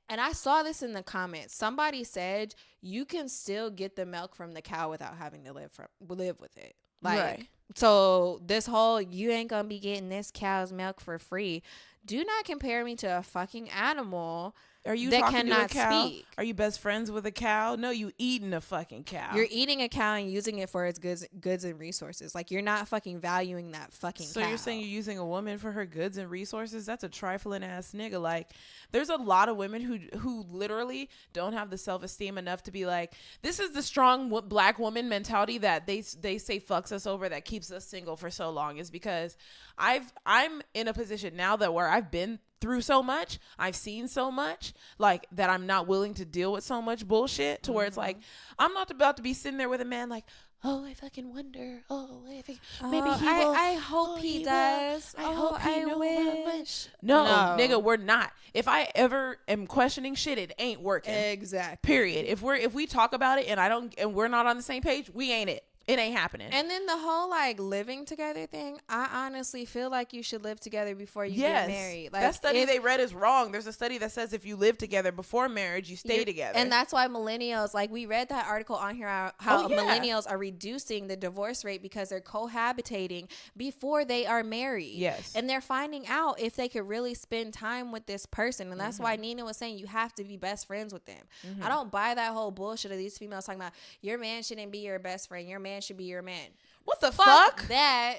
And I saw this in the comments. Somebody said you can still get the milk from the cow without having to live with it. Like, Right. So this whole, you ain't gonna be getting this cow's milk for free. Do not compare me to a fucking animal. Are you that talking cannot to a cow? speak. Are you best friends with a cow? No, you eating a fucking cow. You're eating a cow and using it for its goods and resources. Like, you're not fucking valuing that fucking So cow. you're saying you're using a woman for her goods and resources? That's a trifling ass nigga. Like, there's a lot of women who literally don't have the self-esteem enough to be like, this is the strong black woman mentality that they say fucks us over, that keeps us single for so long, is because I'm in a position now that where I've been through so much. I've seen so much, like, that I'm not willing to deal with so much bullshit to where it's like, I'm not about to be sitting there with a man like, oh, I fucking wonder. Oh, maybe he will. I hope he does. I hope he I wish. No, nigga, we're not. If I ever am questioning shit, it ain't working. Exactly. Period. If we talk about it and we're not on the same page, we ain't it. It ain't happening. And then the whole like living together thing, I honestly feel like you should live together before you get married. Like, that study they read is wrong. There's a study that says if you live together before marriage, you stay together. And that's why millennials, like we read that article on here, how millennials are reducing the divorce rate because they're cohabitating before they are married. Yes. And they're finding out if they could really spend time with this person. And that's why Nina was saying you have to be best friends with them. I don't buy that whole bullshit of these females talking about your man shouldn't be your best friend. Your man should be your man. What the fuck? That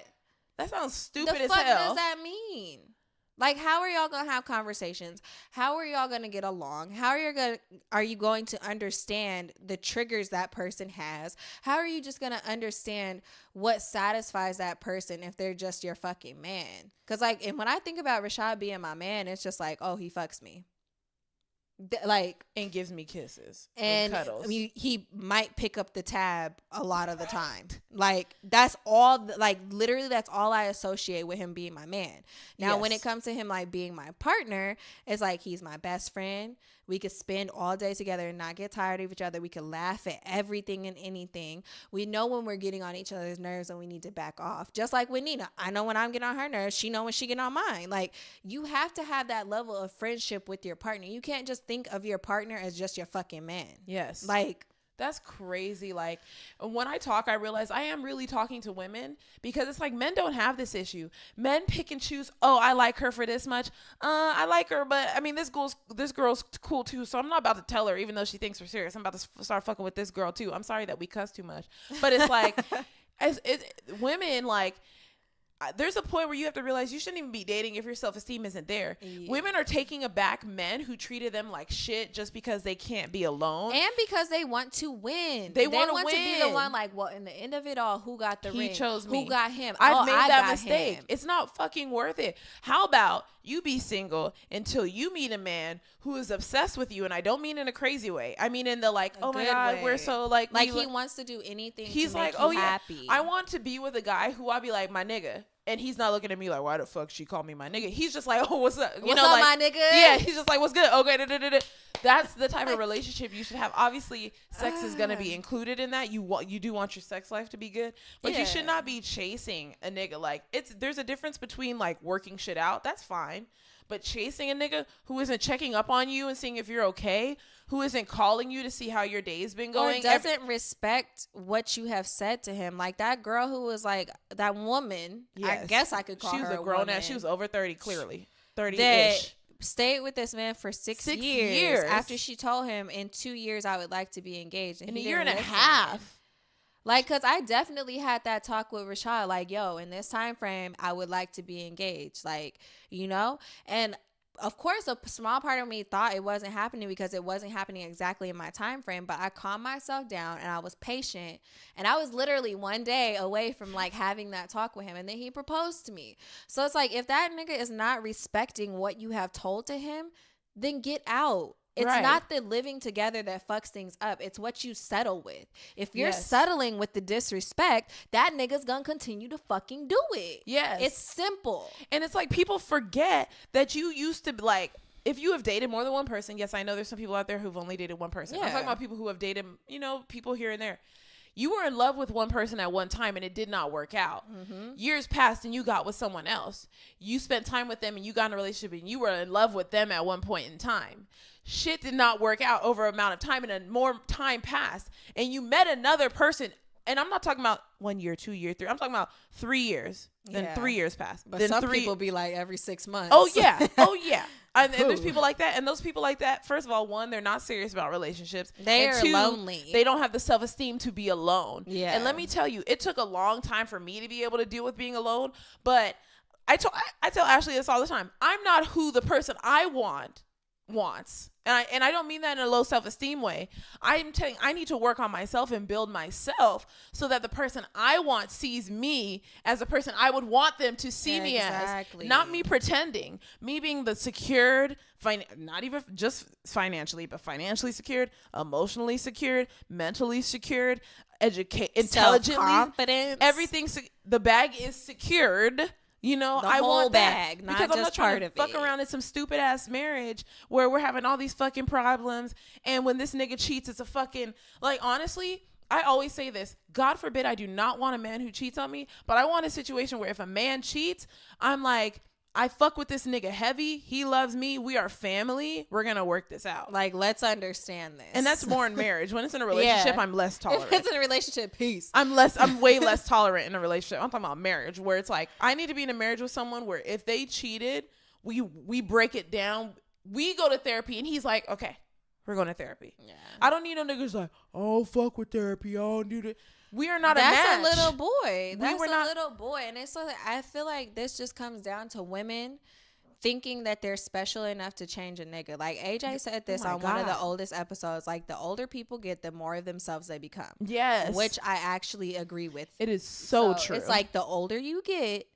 sounds stupid as hell. The fuck does that mean? Like, how are y'all gonna have conversations? How are y'all gonna get along? How are you going to understand the triggers that person has? How are you just gonna understand what satisfies that person if they're just your fucking man? Because like, and when I think about Rashad being my man, it's just like, oh, he fucks me. Like, and gives me kisses and cuddles. I mean, he might pick up the tab a lot of the time. Like, that's all. Like, literally, that's all I associate with him being my man. Now, when it comes to him like being my partner, it's like he's my best friend. We could spend all day together and not get tired of each other. We could laugh at everything and anything. We know when we're getting on each other's nerves and we need to back off. Just like with Nina. I know when I'm getting on her nerves. She know when she get on mine. Like, you have to have that level of friendship with your partner. You can't just think of your partner as just your fucking man. Yes. Like, that's crazy. Like, when I talk, I realize I am really talking to women because it's like men don't have this issue. Men pick and choose. Oh, I like her for this much. I like her, but I mean, this girl's cool too. So I'm not about to tell her, even though she thinks we're serious. I'm about to start fucking with this girl too. I'm sorry that we cuss too much, but it's like, women like. There's a point where you have to realize you shouldn't even be dating if your self-esteem isn't there. Yeah. Women are taking aback men who treated them like shit just because they can't be alone. And because they want to win. They want to be the one like, well, in the end of it all, who got the ring? He chose me. Who got him? I've made that mistake. Him. It's not fucking worth it. How about you be single until you meet a man who is obsessed with you? And I don't mean in a crazy way. I mean in the like, oh my God, way. We're so like he wants to do anything he's to like, make you happy. Yeah, I want to be with a guy who I'll be like, my nigga. And he's not looking at me like, why the fuck she called me my nigga? He's just like, oh, what's up? What's up, my nigga? Yeah, he's just like, what's good? Okay, That's the type of relationship you should have. Obviously, sex is going to be included in that. You do want your sex life to be good. But you should not be chasing a nigga. Like, there's a difference between, like, working shit out. That's fine. But chasing a nigga who isn't checking up on you and seeing if you're okay, who isn't calling you to see how your day's been going, or doesn't respect what you have said to him. Like that girl who was like, that woman, I guess I could call her a woman. She was a grown ass. She was over 30, clearly. 30-ish. Stayed with this man for 6 years after she told him in 2 years I would like to be engaged. And in a year and a half. Like, because I definitely had that talk with Rashad, like, yo, in this time frame, I would like to be engaged, like, you know? And, of course, a small part of me thought it wasn't happening because it wasn't happening exactly in my time frame, but I calmed myself down and I was patient. And I was literally one day away from, like, having that talk with him, and then he proposed to me. So it's like, if that nigga is not respecting what you have told to him, then get out. It's not the living together that fucks things up. It's what you settle with. If you're settling with the disrespect, that nigga's gonna continue to fucking do it. Yes. It's simple. And it's like people forget that you used to, like, if you have dated more than one person, yes, I know there's some people out there who've only dated one person. I'm talking about people who have dated, you know, people here and there. You were in love with one person at one time and it did not work out. Mm-hmm. Years passed and you got with someone else. You spent time with them and you got in a relationship and you were in love with them at one point in time. Shit did not work out over an amount of time and more time passed. And you met another person. And I'm not talking about 1 year, 2 years, 3. I'm talking about 3 years. Then 3 years passed. But then some people be like every 6 months. Oh, yeah. Oh, yeah. And there's people like that. And those people like that, first of all, one, they're not serious about relationships. They are lonely. They don't have the self-esteem to be alone. Yeah. And let me tell you, it took a long time for me to be able to deal with being alone. But I tell Ashley this all the time. I'm not who the person I want wants. And I don't mean that in a low self-esteem way. I'm telling I need to work on myself and build myself so that the person I want sees me as a person I would want them to see me as. Not me pretending. Me being the secured, not even just financially, but financially secured, emotionally secured, mentally secured, intelligently. Self-confidence. Everything. The bag is secured. You know, I want bag, that because not I'm just not trying part to of fuck it. around in some stupid ass marriage where we're having all these fucking problems. And when this nigga cheats, it's a fucking, like, honestly, I always say this. God forbid I do not want a man who cheats on me, but I want a situation where if a man cheats, I'm like, I fuck with this nigga heavy. He loves me. We are family. We're going to work this out. Like, let's understand this. And that's more in marriage. When it's in a relationship, I'm less tolerant. If it's in a relationship, peace. I'm way less tolerant in a relationship. I'm talking about marriage, where it's like, I need to be in a marriage with someone where if they cheated, we break it down. We go to therapy and he's like, okay, we're going to therapy. Yeah. I don't need no niggas like, oh, fuck with therapy. I don't do that. We are not a match. That's a little boy. That's a little boy. And it's so, I feel like this just comes down to women thinking that they're special enough to change a nigga. Like AJ said this on one of the oldest episodes. Like, the older people get, the more of themselves they become. Yes. Which I actually agree with. It is so true. It's like the older you get,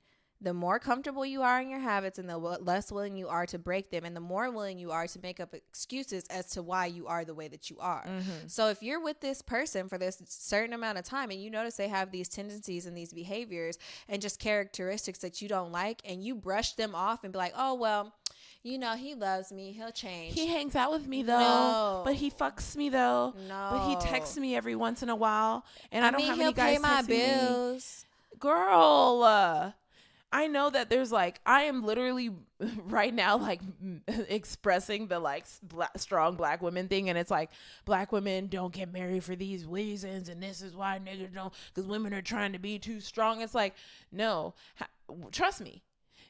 the more comfortable you are in your habits and the less willing you are to break them, and the more willing you are to make up excuses as to why you are the way that you are. Mm-hmm. So if you're with this person for this certain amount of time and you notice they have these tendencies and these behaviors and just characteristics that you don't like, and you brush them off and be like, oh, well, you know, he loves me, he'll change. He hangs out with me though, but he fucks me though. No. But he texts me every once in a while, and I don't have any guys he'll pay my texting bills. Me. Girl, I know that there's like, I am literally right now like expressing the like strong black women thing, and it's like, black women don't get married for these reasons, and this is why niggas don't, because women are trying to be too strong. It's like, no, trust me.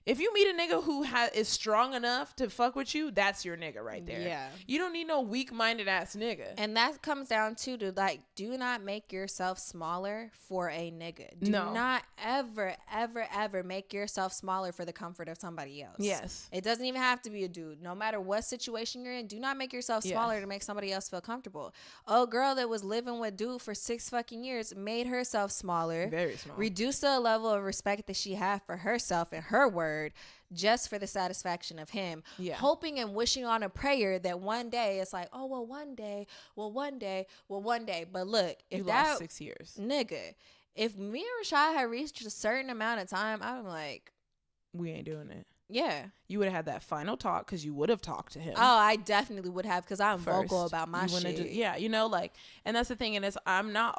If you meet a nigga who is strong enough to fuck with you, that's your nigga right there. Yeah. You don't need no weak-minded ass nigga. And that comes down to like, do not make yourself smaller for a nigga. Do not ever, ever, ever make yourself smaller for the comfort of somebody else. Yes. It doesn't even have to be a dude. No matter what situation you're in, do not make yourself smaller to make somebody else feel comfortable. Oh, girl that was living with dude for 6 fucking years made herself smaller. Very small. Reduced the level of respect that she had for herself and her word, just for the satisfaction of him, hoping and wishing on a prayer that one day it's like, oh, well, one day. But look, if you that lost 6 years, nigga, if me and Rashad had reached a certain amount of time, I'm like, we ain't doing it. Yeah. You would have had that final talk, because you would have talked to him. Oh, I definitely would have, because I'm vocal about my shit. You know, like, and that's the thing. And it's, I'm not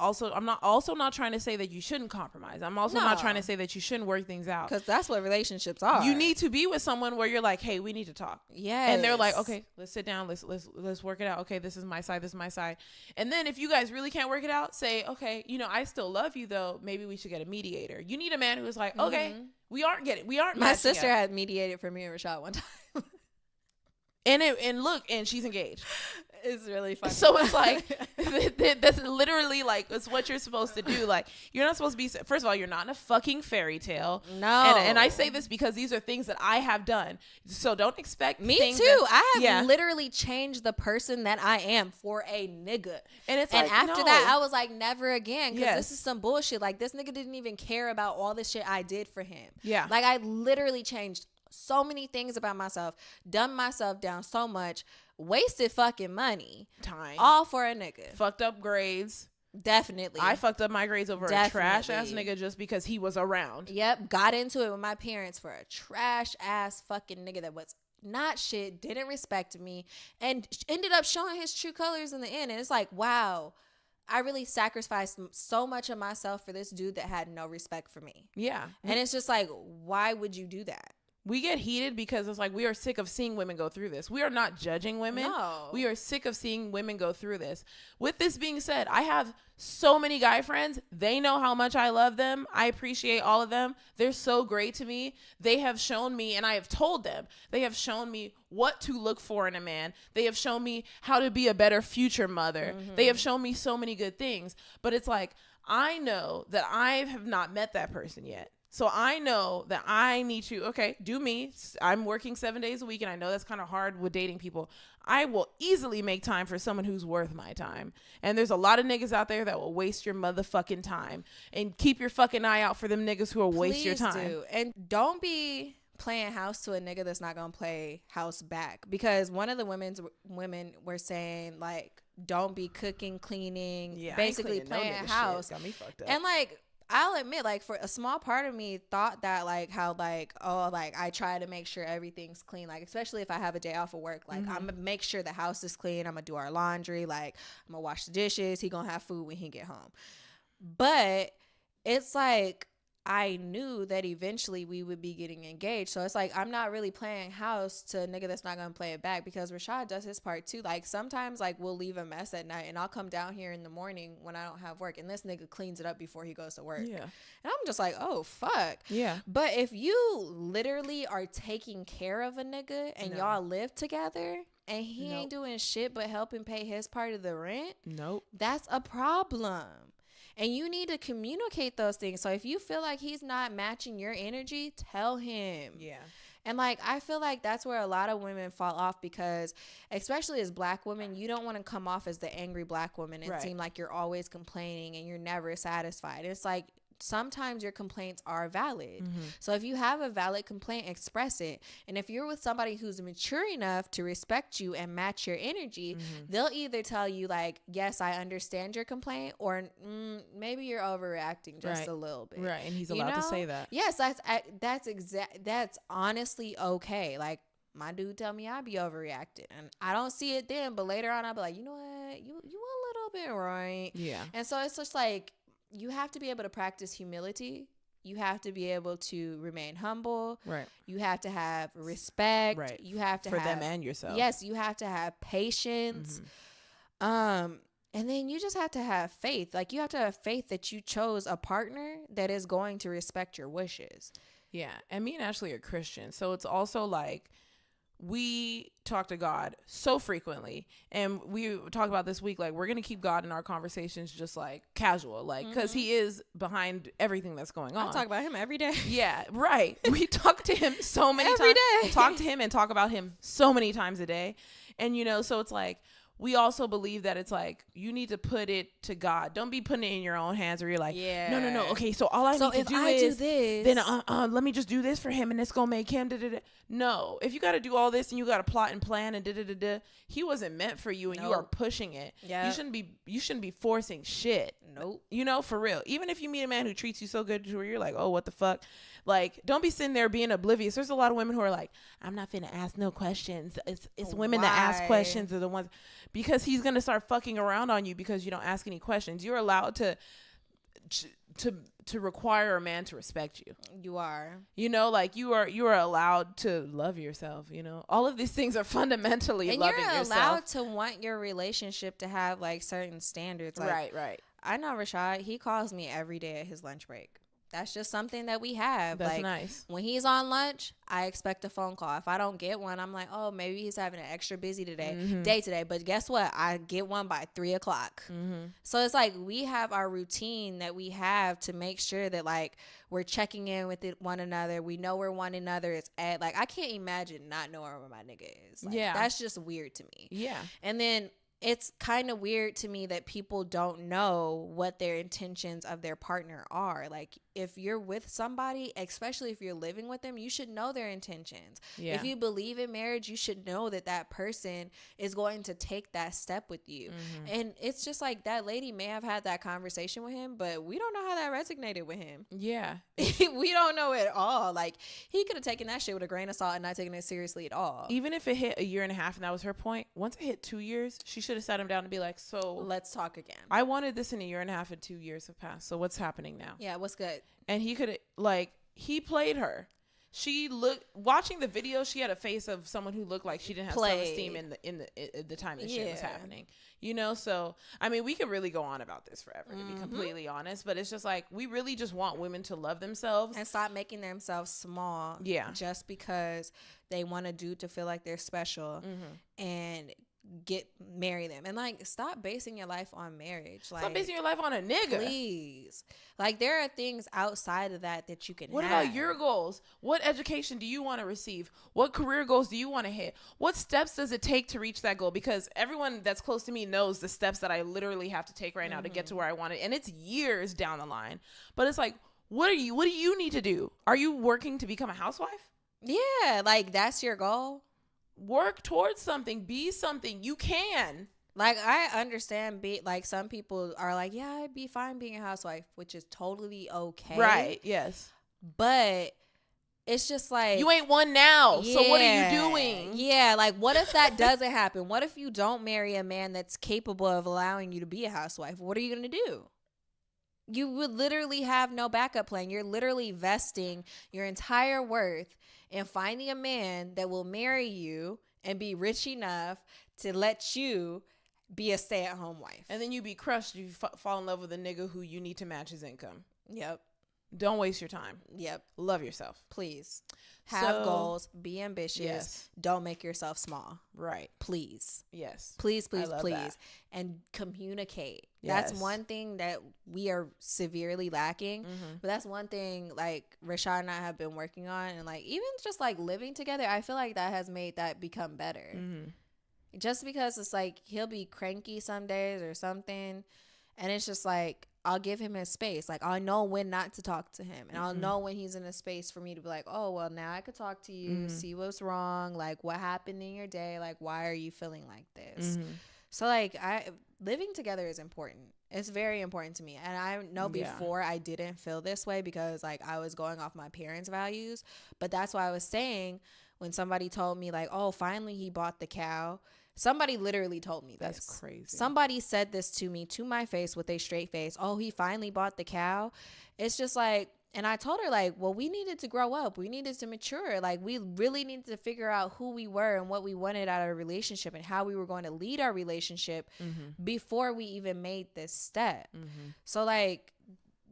trying to say that you shouldn't compromise. I'm also not trying to say that you shouldn't work things out, because that's what relationships are. You need to be with someone where you're like, hey, we need to talk. Yeah. And they're like, okay, let's sit down. Let's work it out. Okay, this is my side. This is my side. And then if you guys really can't work it out, say, okay, you know, I still love you though. Maybe we should get a mediator. You need a man who is like, okay, we aren't my sister had mediated for me and Rashad one time. And she's engaged. It's really funny. So it's like, that's literally like, it's what you're supposed to do. Like, you're not supposed to be, first of all, you're not in a fucking fairy tale. No. And I say this because these are things that I have done. So don't expect me things too. I have literally literally changed the person that I am for a nigga. And it's and like, after that, I was like, never again. Because this is some bullshit. Like, this nigga didn't even care about all this shit I did for him. Yeah. Like, I literally changed so many things about myself, dumbed myself down so much, wasted fucking money, time, all for a nigga, fucked up grades. Definitely. I fucked up my grades over a trash ass nigga just because he was around. Yep. Got into it with my parents for a trash ass fucking nigga that was not shit, didn't respect me, and ended up showing his true colors in the end. And it's like, wow, I really sacrificed so much of myself for this dude that had no respect for me. Yeah. And it's just like, why would you do that? We get heated because it's like, we are sick of seeing women go through this. We are not judging women. No. We are sick of seeing women go through this. With this being said, I have so many guy friends. They know how much I love them. I appreciate all of them. They're so great to me. They have shown me, and I have told them, they have shown me what to look for in a man. They have shown me how to be a better future mother. Mm-hmm. They have shown me so many good things. But it's like, I know that I have not met that person yet. So I know that I need to, okay, do me. I'm working 7 days a week, and I know that's kind of hard with dating people. I will easily make time for someone who's worth my time. And there's a lot of niggas out there that will waste your motherfucking time. And keep your fucking eye out for them niggas who will waste your time. Do. And don't be playing house to a nigga that's not gonna play house back. Because one of the women were saying, like, don't be cooking, cleaning, basically playing house. Got me fucked up. And, like, I'll admit, like, for a small part of me thought that, like, how, like, oh, like, I try to make sure everything's clean, like, especially if I have a day off of work, like, I'm gonna make sure the house is clean, I'm gonna do our laundry, like, I'm gonna wash the dishes, he gonna have food when he get home. But it's like, I knew that eventually we would be getting engaged. So it's like, I'm not really playing house to a nigga that's not going to play it back, because Rashad does his part too. Like, sometimes, like, we'll leave a mess at night and I'll come down here in the morning when I don't have work, and this nigga cleans it up before he goes to work. Yeah. And I'm just like, oh, fuck. Yeah. But if you literally are taking care of a nigga and y'all live together and he ain't doing shit but helping pay his part of the rent, that's a problem. And you need to communicate those things. So if you feel like he's not matching your energy, tell him. Yeah. And, like, I feel like that's where a lot of women fall off, because especially as black women, you don't want to come off as the angry black woman and seem like you're always complaining and you're never satisfied. It's like, sometimes your complaints are valid. So if you have a valid complaint, express it. And if you're with somebody who's mature enough to respect you and match your energy, they'll either tell you, like, yes, I understand your complaint, or maybe you're overreacting just a little bit. Right. And he's allowed to say that. Yes, that's honestly okay. Like, my dude tell me I be overreacting, and I don't see it then, but later on I'll be like, you know what, you a little bit right. Yeah. And so it's just like, you have to be able to practice humility. You have to be able to remain humble. Right. You have to have respect. Right. You have to have, for them and yourself. Yes, you have to have patience. And then you just have to have faith. Like, you have to have faith that you chose a partner that is going to respect your wishes. Yeah. And me and Ashley are Christians, so it's also like, we talk to God so frequently, and we talk about this week, like, we're gonna keep God in our conversations just like casual, like, because he is behind everything that's going on. I talk about him every day. Yeah, right. We talk to him so many times. Every day. Talk to him and talk about him so many times a day. And, you know, so it's like, we also believe that it's like, you need to put it to God. Don't be putting it in your own hands where you're like, no. Okay, so all I need to do is this, then let me just do this for him, and it's gonna make him da-da-da. No, if you got to do all this and you got to plot and plan and da-da-da-da, he wasn't meant for you, and you are pushing it. Yeah. You shouldn't be forcing shit. Nope. You know, for real. Even if you meet a man who treats you so good to where you're like, oh, what the fuck? Like, don't be sitting there being oblivious. There's a lot of women who are like, I'm not finna ask no questions. It's women that ask questions are the ones, because he's gonna start fucking around on you because you don't ask any questions. You're allowed to require a man to respect you. You are. You know, like, you are allowed to love yourself. You know, all of these things are fundamentally and loving yourself. And you're allowed to want your relationship to have, like, certain standards. Like, right. I know Rashad. He calls me every day at his lunch break. That's just something that we have. That's like, nice. When he's on lunch, I expect a phone call. If I don't get one, I'm like, oh, maybe he's having an extra busy day today. But guess what? I get one by 3:00. So it's like, we have our routine that we have to make sure that, like, we're checking in with one another. We know where one another is at. Like, I can't imagine not knowing where my nigga is. Like, that's just weird to me. Yeah. And then it's kind of weird to me that people don't know what their intentions of their partner are. Like, if you're with somebody, especially if you're living with them, you should know their intentions. Yeah. If you believe in marriage, you should know that that person is going to take that step with you. And it's just like, that lady may have had that conversation with him, but we don't know how that resonated with him. Yeah. We don't know at all. Like, he could have taken that shit with a grain of salt and not taken it seriously at all. Even if it hit 1.5 years and that was her point, once it hit 2 years, she should have sat him down and be like, so let's talk again. I wanted this in 1.5 years and 2 years have passed. So what's happening now? Yeah, what's good? And he could, like, he played her. She looked, watching the video, she had a face of someone who looked like she didn't have self-esteem in the time that shit was happening. You know, so I mean, we could really go on about this forever, to be completely honest, but it's just like, we really just want women to love themselves and stop making themselves small. Yeah. Just because they want a dude to feel like they're special. And marry them. And like, stop basing your life on marriage. Like, stop basing your life on a nigga. Please. Like, there are things outside of that you can What have. about your goals? What education do you want to receive? What career goals do you want to hit? What steps does it take to reach that goal? Because everyone that's close to me knows the steps that I literally have to take right now to get to where I want it. And it's years down the line. But it's like, what do you need to do? Are you working to become a housewife? Yeah, like, that's your goal. Work towards something. Be something. You can. Like, I understand, like, some people are like, yeah, I'd be fine being a housewife, which is totally okay. Right, yes. But it's just like, you ain't one now, yeah, so what are you doing? Yeah, like, what if that doesn't happen? What if you don't marry a man that's capable of allowing you to be a housewife? What are you going to do? You would literally have no backup plan. You're literally vesting your entire worth in finding a man that will marry you and be rich enough to let you be a stay-at-home wife. And then you be crushed. You fall in love with a nigga who you need to match his income. Yep. Don't waste your time. Yep. Love yourself. Please. Have goals. Be ambitious. Yes. Don't make yourself small. Right. Please. Yes. Please, please, please. That. And communicate. Yes. That's one thing that we are severely lacking. But that's one thing, like, Rashad and I have been working on. And, like, even just, like, living together, I feel like that has made that become better. Just because it's, like, he'll be cranky some days or something. And it's just, like, I'll give him his space. Like, I'll know when not to talk to him. And I'll know when he's in a space for me to be like, oh, well, now I could talk to you, see what's wrong. Like, what happened in your day? Like, why are you feeling like this? So, like, living together is important. It's very important to me. And I know before I didn't feel this way because, like, I was going off my parents' values. But that's why I was saying when somebody told me, like, oh, finally he bought the cow. Somebody literally told me this. That's crazy. Somebody said this to me, to my face, with a straight face. Oh, he finally bought the cow. It's just like, and I told her, like, well, we needed to grow up. We needed to mature. Like, we really needed to figure out who we were and what we wanted out of a relationship and how we were going to lead our relationship before we even made this step. So, like,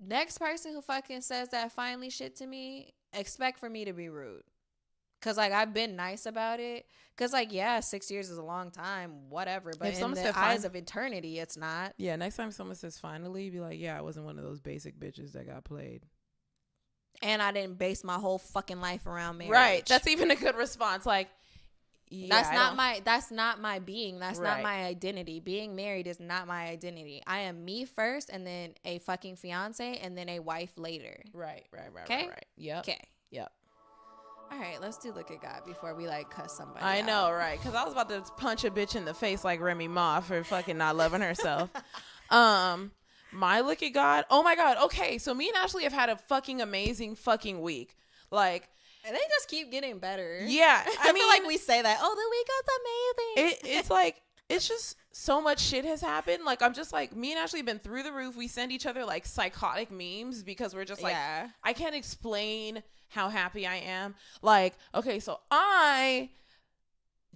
next person who fucking says that finally shit to me, expect for me to be rude. Because, like, I've been nice about it. Because, like, yeah, 6 years is a long time, whatever. But in the eyes of eternity, it's not. Yeah, next time someone says finally, be like, yeah, I wasn't one of those basic bitches that got played. And I didn't base my whole fucking life around marriage. Right. That's even a good response. Like, yeah, that's not my being. That's not my identity. Being married is not my identity. I am me first, and then a fucking fiance, and then a wife later. Right. Okay? Right. Yep. Okay. Yep. All right, let's do look at God before we, like, cuss somebody I out. know, right? Because I was about to punch a bitch in the face like Remy Ma for fucking not loving herself. My look at God. Oh my God. Okay, so me and Ashley have had a fucking amazing fucking week. Like, and they just keep getting better. Yeah, I feel like we say that. Oh, the week was amazing. It's like, it's just so much shit has happened. Like, I'm just like, me and Ashley have been through the roof. We send each other like psychotic memes because we're just like, I can't explain how happy I am. Like, okay, so I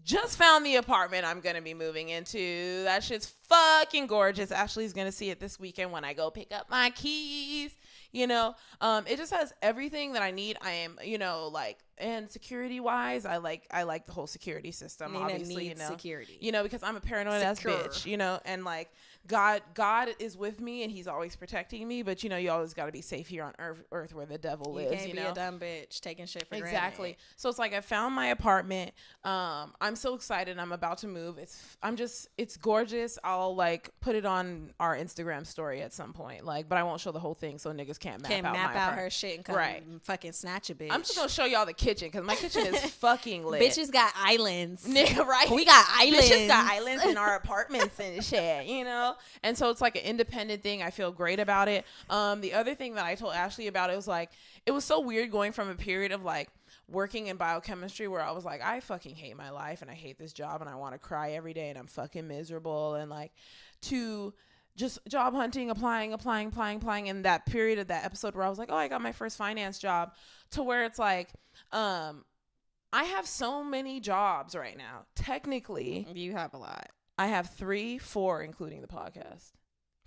just found the apartment I'm gonna be moving into. That shit's fucking gorgeous. Ashley's gonna see it this weekend when I go pick up my keys. You know, it just has everything that I need. I am, you know, like, and security wise, I like the whole security system. Nina obviously, needs security. You know, because I'm a paranoid ass bitch. You know, and like God is with me and He's always protecting me. But you know, you always got to be safe here on earth where the devil lives. You can't be know? a dumb bitch taking shit for granted. Exactly. So it's like I found my apartment. I'm so excited. I'm about to move. It's gorgeous. I'll like put it on our Instagram story at some point. Like, but I won't show the whole thing so niggas can't map out her shit and come fucking snatch a bitch. I'm just gonna show y'all the kitchen because my kitchen is fucking lit. Bitches got islands. Nigga, right? We got islands. Bitches got islands in our apartments and shit, you know? And so it's like an independent thing. I feel great about it. The other thing that I told Ashley about, it was like, it was so weird going from a period of like working in biochemistry where I was like, I fucking hate my life and I hate this job and I want to cry every day and I'm fucking miserable, and like to just job hunting, applying in that period of that episode where I was like, oh, I got my first finance job, to where it's like, I have so many jobs right now. Technically, you have a lot. I have 3, 4, including the podcast.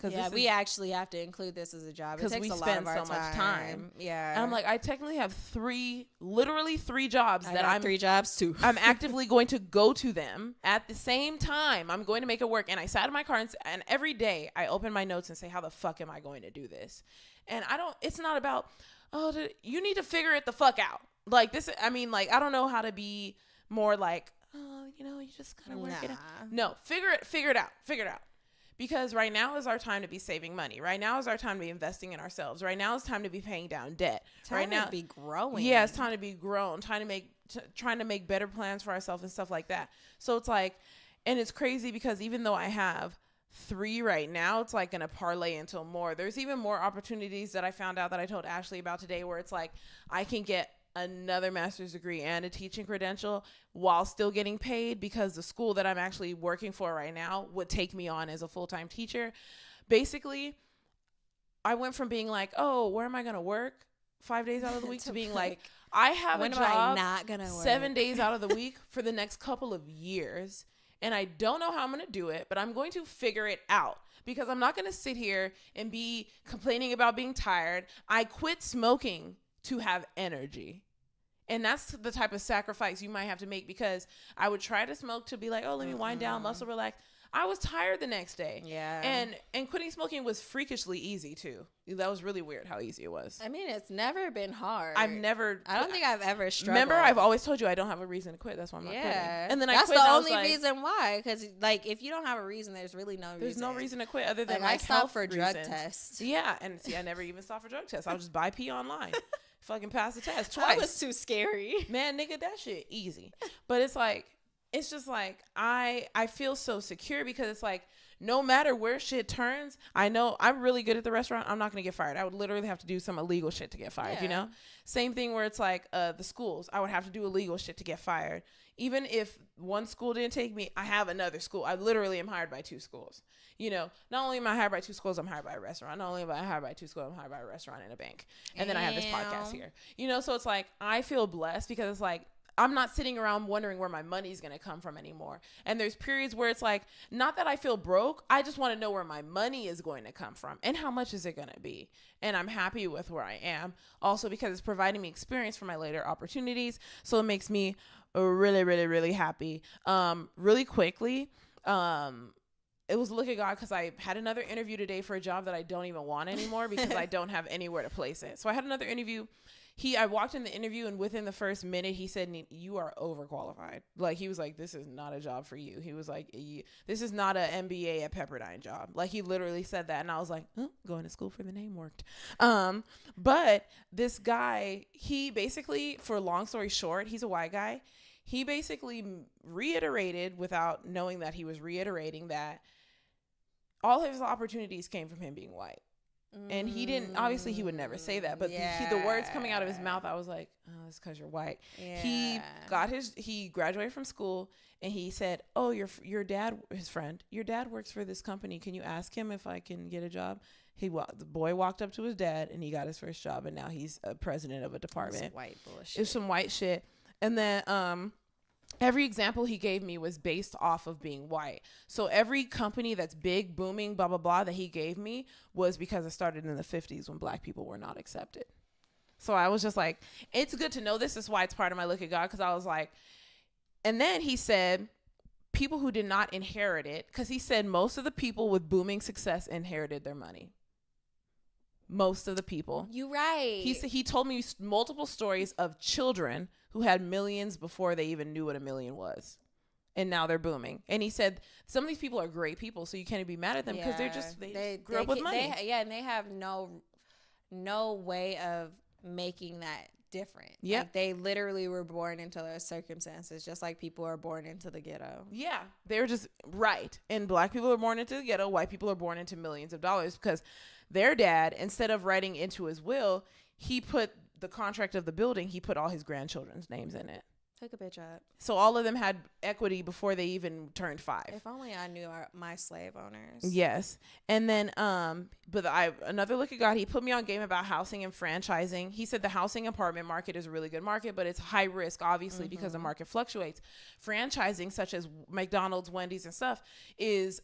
Yeah, we actually have to include this as a job. It takes we a lot spend of our so much time. Yeah. And I'm like, I technically have literally three jobs I got 3 jobs too. I'm actively going to go to them at the same time. I'm going to make it work. And I sat in my car and every day I open my notes and say, how the fuck am I going to do this? And it's not about, you need to figure it the fuck out. Like this, I mean, like, I don't know how to be more like, you just gotta work it out. No, figure it out. Because right now is our time to be saving money. Right now is our time to be investing in ourselves. Right now is time to be paying down debt. Right now to be growing. Yeah, it's time to be grown. Trying to make better plans for ourselves and stuff like that. So it's like, and it's crazy because even though I have 3 right now, it's like gonna parlay into more. There's even more opportunities that I found out that I told Ashley about today, where it's like I can get another master's degree and a teaching credential while still getting paid, because the school that I'm actually working for right now would take me on as a full-time teacher. Basically, I went from being like, oh, where am I going to work 5 days out of the week to being like, I have a job not gonna work 7 days out of the week for the next couple of years. And I don't know how I'm going to do it, but I'm going to figure it out, because I'm not going to sit here and be complaining about being tired. I quit smoking to have energy. And that's the type of sacrifice you might have to make, because I would try to smoke to be like, oh, let me wind down, muscle relax. I was tired the next day. Yeah. And quitting smoking was freakishly easy too. That was really weird how easy it was. I mean, it's never been hard. I don't think I've ever struggled. Remember, I've always told you I don't have a reason to quit. That's why I'm not quitting. And then that's I quit. The only reason why. Because like, if you don't have a reason, there's really no reason. There's no reason to quit other than I stopped for reasons. drug tests. Yeah, and see, I never even stopped for drug tests. I'll just buy pee online. Fucking pass the test twice. That was too scary. Man, nigga, that shit easy. But it's just like I feel so secure, because it's like, no matter where shit turns, I know I'm really good at the restaurant. I'm not going to get fired. I would literally have to do some illegal shit to get fired, you know? Same thing where it's like the schools. I would have to do illegal shit to get fired. Even if one school didn't take me, I have another school. I literally am hired by 2 schools. You know, not only am I hired by 2 schools, I'm hired by a restaurant. Not only am I hired by 2 schools, I'm hired by a restaurant and a bank. And then I have this podcast here. You know, so it's like, I feel blessed, because it's like, I'm not sitting around wondering where my money's going to come from anymore. And there's periods where it's like, not that I feel broke. I just want to know where my money is going to come from and how much is it going to be. And I'm happy with where I am. Also, because it's providing me experience for my later opportunities. So it makes me really, really, really happy. Really quickly, it was look at God, because I had another interview today for a job that I don't even want anymore, because I don't have anywhere to place it. So I had another interview. I walked in the interview, and within the first minute, he said, you are overqualified. Like, he was like, this is not a job for you. He was like, this is not an MBA at Pepperdine job. Like, he literally said that. And I was like, going to school for the name worked. But this guy, he basically, for a long story short, he's a white guy. He basically reiterated, without knowing that he was reiterating, that all his opportunities came from him being white. And he didn't, obviously he would never say that, but the words coming out of his mouth, I was like, oh, it's because you're white. Yeah. He graduated from school, and he said, oh, your dad, his friend, your dad works for this company. Can you ask him if I can get a job? The boy walked up to his dad, and he got his first job, and now he's a president of a department. It's white bullshit. It's some white shit. And then, every example he gave me was based off of being white. So every company that's big, booming, blah, blah, blah, that he gave me was because it started in the 50s when black people were not accepted. So I was just like, it's good to know this is why it's part of my look at God, because I was like, and then he said, people who did not inherit it, because he said most of the people with booming success inherited their money. Most of the people. You're right. He told me multiple stories of children who had millions before they even knew what a million was. And now they're booming. And he said some of these people are great people, so you can't be mad at them, because they grew up with money. And they have no way of making that different. Yeah. Like, they literally were born into those circumstances, just like people are born into the ghetto. Yeah. They're just right. And black people are born into the ghetto. White people are born into millions of dollars, because their dad, instead of writing into his will, he put the contract of the building, he put all his grandchildren's names in it. Took a bitch up. So all of them had equity before they even turned 5. If only I knew my slave owners. Yes. And then, another look at God, he put me on game about housing and franchising. He said the housing apartment market is a really good market, but it's high risk, obviously, because the market fluctuates. Franchising, such as McDonald's, Wendy's, and stuff, is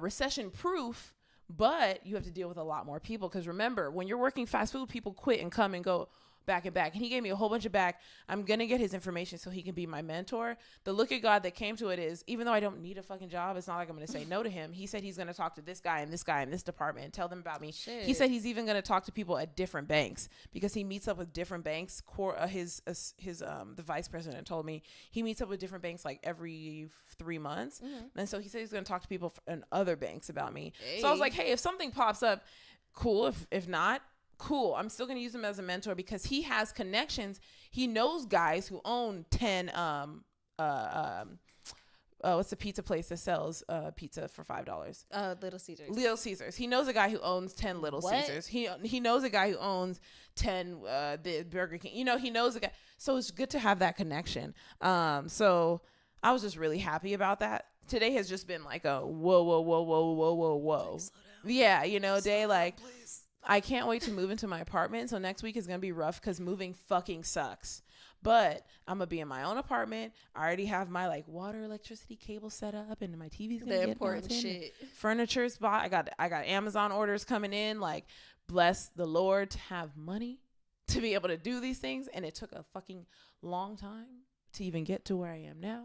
recession proof, but you have to deal with a lot more people. Because remember, when you're working fast food, people quit and come and go back and back. And he gave me a whole bunch of back. I'm going to get his information so he can be my mentor. The look at God that came to it is, even though I don't need a fucking job, it's not like I'm going to say no to him. He said he's going to talk to this guy and this guy in this department and tell them about me. Shit. He said he's even going to talk to people at different banks because he meets up with different banks. The vice president told me he meets up with different banks like every 3 months. And so he said he's going to talk to people in other banks about me. Hey. So I was like, hey, if something pops up, cool. If not, cool. I'm still going to use him as a mentor because he has connections. He knows guys who own 10, what's the pizza place that sells pizza for $5? Little Caesars. Little Caesars. He knows a guy who owns 10 Little Caesars. He knows a guy who owns 10 the Burger King. You know, he knows a guy. So it's good to have that connection. So I was just really happy about that. Today has just been like a whoa. Yeah, you know, day like, I can't wait to move into my apartment. So next week is going to be rough because moving fucking sucks. But I'm going to be in my own apartment. I already have my like water, electricity cable set up and my TV's going to get important shit. Furniture's bought. I got Amazon orders coming in. Like, bless the Lord to have money to be able to do these things. And it took a fucking long time to even get to where I am now.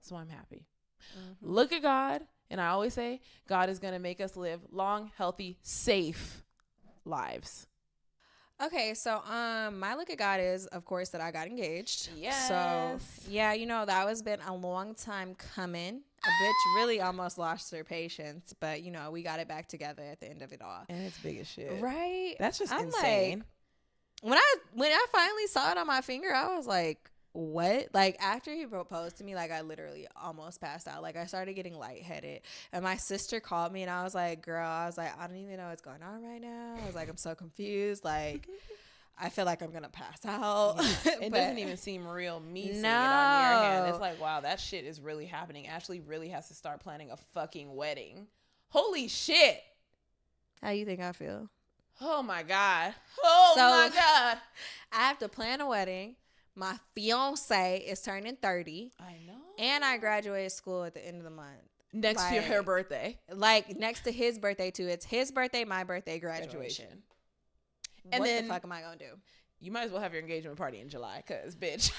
So I'm happy. Look at God. And I always say God is going to make us live long, healthy, safe lives. Okay, so my look at God is, of course, that I got engaged. Yes. So yeah, you know, that was been a long time coming. A bitch really almost lost her patience, but you know, we got it back together at the end of it all. And it's big as shit. Right? That's just insane. Like, when I finally saw it on my finger, I was like, what? Like, after he proposed to me, like, I literally almost passed out. Like, I started getting lightheaded. And my sister called me, and I was like, girl, I don't even know what's going on right now. I was like, I'm so confused. Like, I feel like I'm going to pass out. Yeah. It doesn't even seem real. Me seeing it on your hand. It's like, wow, that shit is really happening. Ashley really has to start planning a fucking wedding. Holy shit. How you think I feel? Oh, my God. My God. I have to plan a wedding. My fiance is turning 30. I know. And I graduated school at the end of the month. Next to her birthday. Like, next to his birthday, too. It's his birthday, my birthday, graduation. And what the fuck am I going to do? You might as well have your engagement party in July, because, bitch.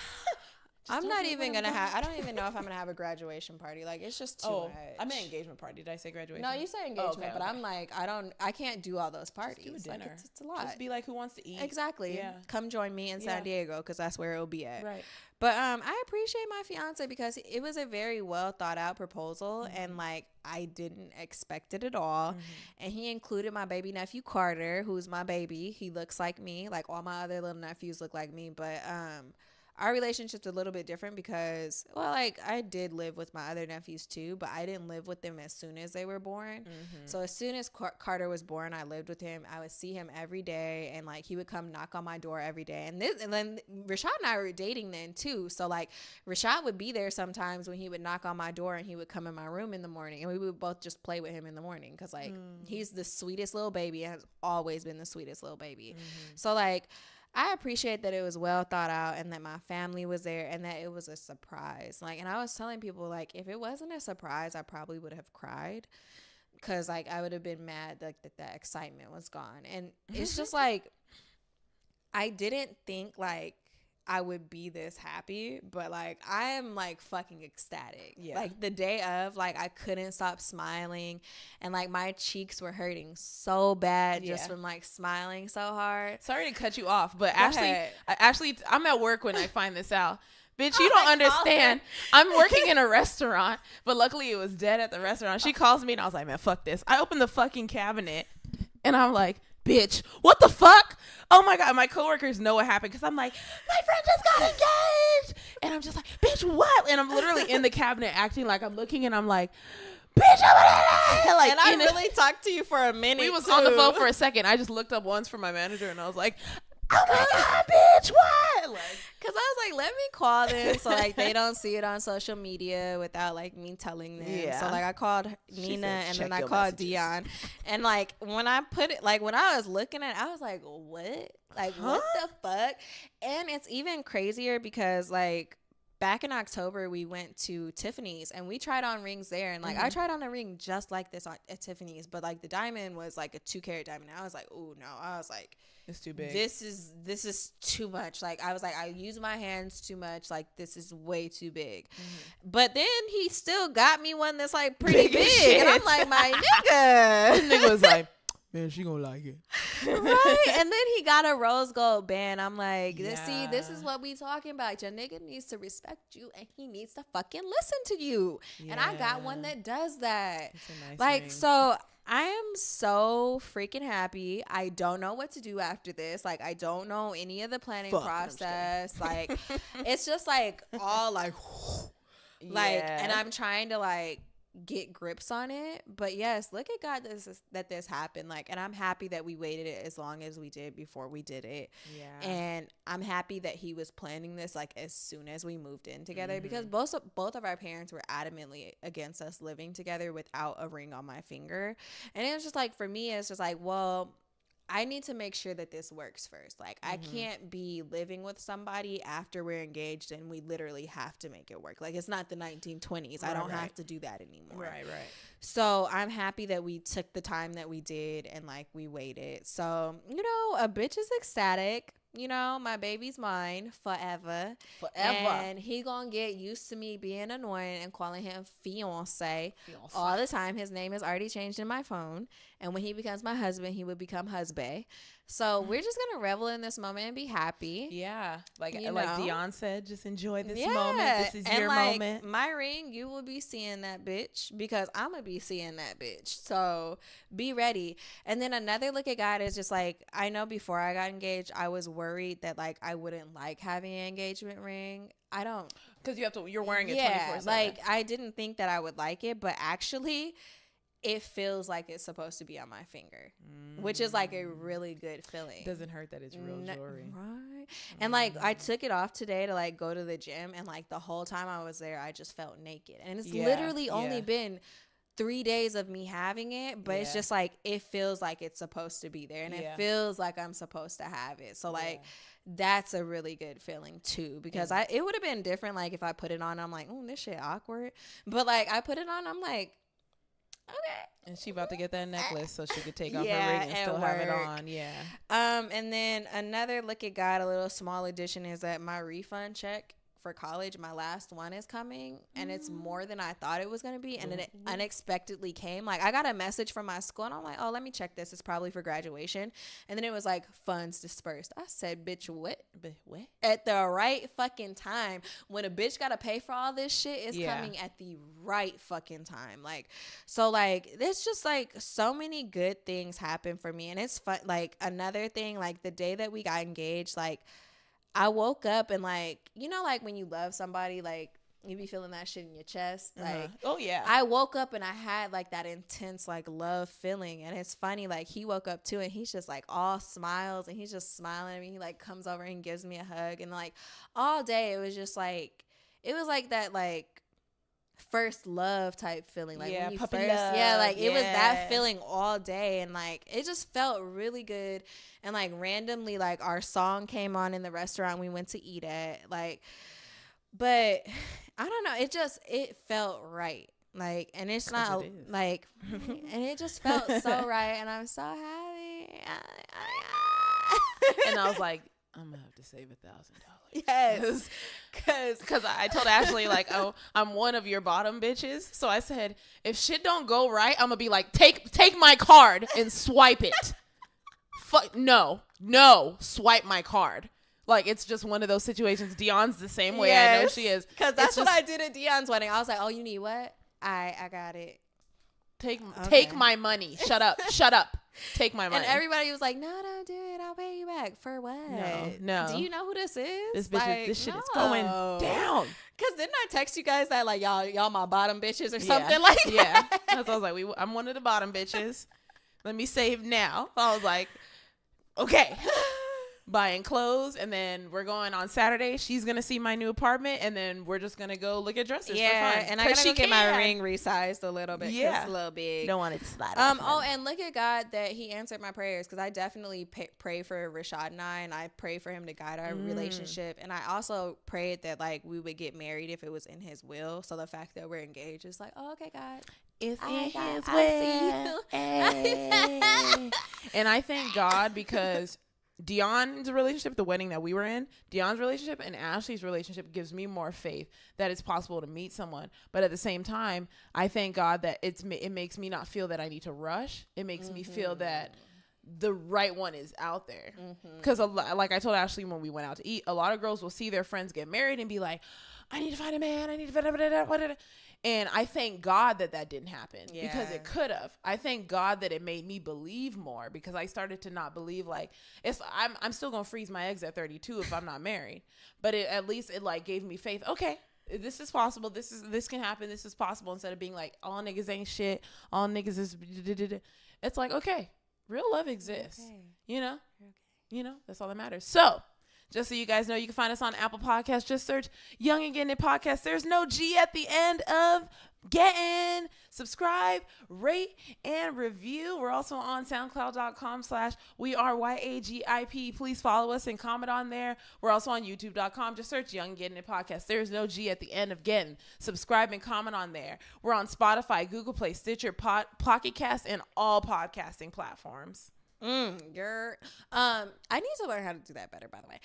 I'm not even going to have... I don't even know if I'm going to have a graduation party. Like, it's just too much. I meant engagement party. Did I say graduation? No, you said engagement, but I'm like, I can't do all those parties. Just do a dinner. Like, it's a lot. Just be like, who wants to eat? Exactly. Yeah. Come join me in San Diego, because that's where it'll be at. Right. But I appreciate my fiance because it was a very well thought out proposal, and like I didn't expect it at all. And he included my baby nephew Carter, who's my baby. He looks like me, like all my other little nephews look like me, but our relationship's a little bit different because, well, like I did live with my other nephews too, but I didn't live with them as soon as they were born. So as soon as Carter was born, I lived with him. I would see him every day, and like he would come knock on my door every day. And then Rashad and I were dating then too. So like Rashad would be there sometimes when he would knock on my door, and he would come in my room in the morning, and we would both just play with him in the morning because like he's the sweetest little baby and has always been the sweetest little baby. So like I appreciate that it was well thought out and that my family was there and that it was a surprise. Like, and I was telling people, like, if it wasn't a surprise, I probably would have cried because, like, I would have been mad like that excitement was gone. And it's just like, I didn't think, like, I would be this happy, but like I am like fucking ecstatic. Yeah. Like the day of, like I couldn't stop smiling, and like my cheeks were hurting so bad just from like smiling so hard. Sorry to cut you off, but Ashley, I'm at work when I find this out. Bitch, you don't understand. I'm working in a restaurant, but luckily it was dead at the restaurant. She calls me and I was like, man, fuck this. I opened the fucking cabinet and I'm like, bitch, what the fuck? Oh my God, my coworkers know what happened because I'm like, my friend just got engaged. And I'm just like, bitch, what? And I'm literally in the cabinet acting like I'm looking, and I'm like, bitch, like, and I really talked to you for a minute. We was on the phone for a second. I just looked up once for my manager and I was like, oh my God, bitch, what? Like, because I was like, let me call them so like they don't see it on social media without like me telling them. Yeah. So like I called Nina and then I called Dion, and like when I put it, like when I was looking at it, I was like, what? Like what the fuck? And it's even crazier because like back in October, we went to Tiffany's and we tried on rings there. And like, I tried on a ring just like this at Tiffany's, but like the diamond was like a 2-carat diamond. I was like, oh no. I was like, it's too big. This is too much. Like, I was like, I use my hands too much. Like, this is way too big. But then he still got me one that's like pretty big. And I'm like, my nigga. Nigga was like, man, she gonna like it. Right. And then he got a rose gold band. I'm like, see, this is what we talking about. Your nigga needs to respect you and he needs to fucking listen to you. Yeah. And I got one that does that. It's a nice ring. So I am so freaking happy. I don't know what to do after this. Like, I don't know any of the planning process. Like, it's just like all like, and I'm trying to like get grips on it. But yes, look at God that this happened. Like, and I'm happy that we waited it as long as we did before we did it. Yeah. And I'm happy that he was planning this like as soon as we moved in together, because both of our parents were adamantly against us living together without a ring on my finger. And it was just like, for me, it's just like, well, I need to make sure that this works first. Like, I can't be living with somebody after we're engaged and we literally have to make it work. Like, it's not the 1920s. I don't have to do that anymore. Right. So I'm happy that we took the time that we did and like we waited. So, you know, a bitch is ecstatic. You know, my baby's mine forever. And he gonna get used to me being annoying and calling him fiance all the time. His name is already changed in my phone. And when he becomes my husband, he will become husband. So we're just gonna revel in this moment and be happy. Yeah. Like Dion said, just enjoy this moment. This is your moment. My ring, you will be seeing that bitch because I'm gonna be seeing that bitch. So be ready. And then another look at God is just like, I know before I got engaged, I was worried that like I wouldn't like having an engagement ring. I don't, because you're wearing it 24/7. Like I didn't think that I would like it, but actually it feels like it's supposed to be on my finger, which is like a really good feeling. Doesn't hurt that it's real jewelry. Right. And like I took it off today to like go to the gym, and like the whole time I was there, I just felt naked. And it's literally only been 3 days of me having it, but it's just like, it feels like it's supposed to be there, and it feels like I'm supposed to have it. So like, that's a really good feeling too, because it would have been different like if I put it on, I'm like, oh, this shit awkward. But like I put it on, I'm like, okay. And she about to get that necklace so she could take off her ring and still have it on. Yeah. And then another look at God, a little small addition, is that my refund check for college, my last one, is coming, and it's more than I thought it was going to be, and it unexpectedly came. Like, I got a message from my school, and I'm like, oh, let me check this. It's probably for graduation. And then it was like, funds dispersed. I said, bitch, what? At the right fucking time. When a bitch got to pay for all this shit, it's coming at the right fucking time. Like, so like, it's just like so many good things happen for me, and it's fun. Like, another thing, like the day that we got engaged, like, I woke up and like, you know, like when you love somebody, like you be feeling that shit in your chest. Like, oh yeah. I woke up and I had like that intense like love feeling. And it's funny, like he woke up too and he's just like all smiles and he's just smiling at me. He like comes over and gives me a hug. And like all day it was just like, it was like that like first love type feeling, like when you first it was that feeling all day, and like it just felt really good. And like randomly, like our song came on in the restaurant we went to eat at, like, but I don't know, it felt right, like, and it's not like and it just felt so right, and I'm so happy. And I was like, I'm gonna have to save $1,000. Yes, because I told Ashley, like, oh, I'm one of your bottom bitches. So I said, if shit don't go right, I'm gonna be like, take my card and swipe it. No, swipe my card. Like, it's just one of those situations. Dion's the same way. I know she is. Because that's what I did at Dion's wedding. I was like, oh, you need what? I got it. Take my money. Shut up. Take my money. And everybody was like, no, don't do it. I'll pay you back. For what? No. Do you know who this is? This bitch, like, this shit is going down. Because didn't I text you guys that, like, y'all my bottom bitches or something like that? Yeah. That's what I was like, I'm one of the bottom bitches. Let me save now. I was like, okay. buying clothes, and then we're going on Saturday. She's gonna see my new apartment, and then we're just gonna go look at dresses for fun. And I gotta get my ring resized a little bit. Yeah, it's a little big. Don't want it to slide. And look at God that He answered my prayers, because I definitely pray for Rashad and I pray for him to guide our relationship, and I also prayed that like we would get married if it was in His will. So the fact that we're engaged is like, oh, okay, God. It's in His will. Hey. And I thank God because Dion's relationship, the wedding that we were in, Dion's relationship and Ashley's relationship gives me more faith that it's possible to meet someone. But at the same time, I thank God that it makes me not feel that I need to rush. It makes me feel that the right one is out there. Because like I told Ashley when we went out to eat, a lot of girls will see their friends get married and be like, I need to find a man. I need to find a. And I thank God that didn't happen because it could have. I thank God that it made me believe more, because I started to not believe like I'm still gonna freeze my eggs at 32 if I'm not married. But at least it like gave me faith. Okay, this is possible. This can happen. This is possible. Instead of being like all niggas ain't shit. All niggas is. It's like, okay, real love exists. Okay. You know. Okay. You know, that's all that matters. So. Just so you guys know, you can find us on Apple Podcasts. Just search Young and Gettin Podcast. There's no G at the end of Gettin. Subscribe, rate, and review. We're also on SoundCloud.com/WeAreYAGIP. Please follow us and comment on there. We're also on YouTube.com. Just search Young and Gettin Podcast. There's no G at the end of Gettin. Subscribe and comment on there. We're on Spotify, GooglePlay, Stitcher, Pocket Cast, and all podcasting platforms. I need to learn how to do that better, by the way.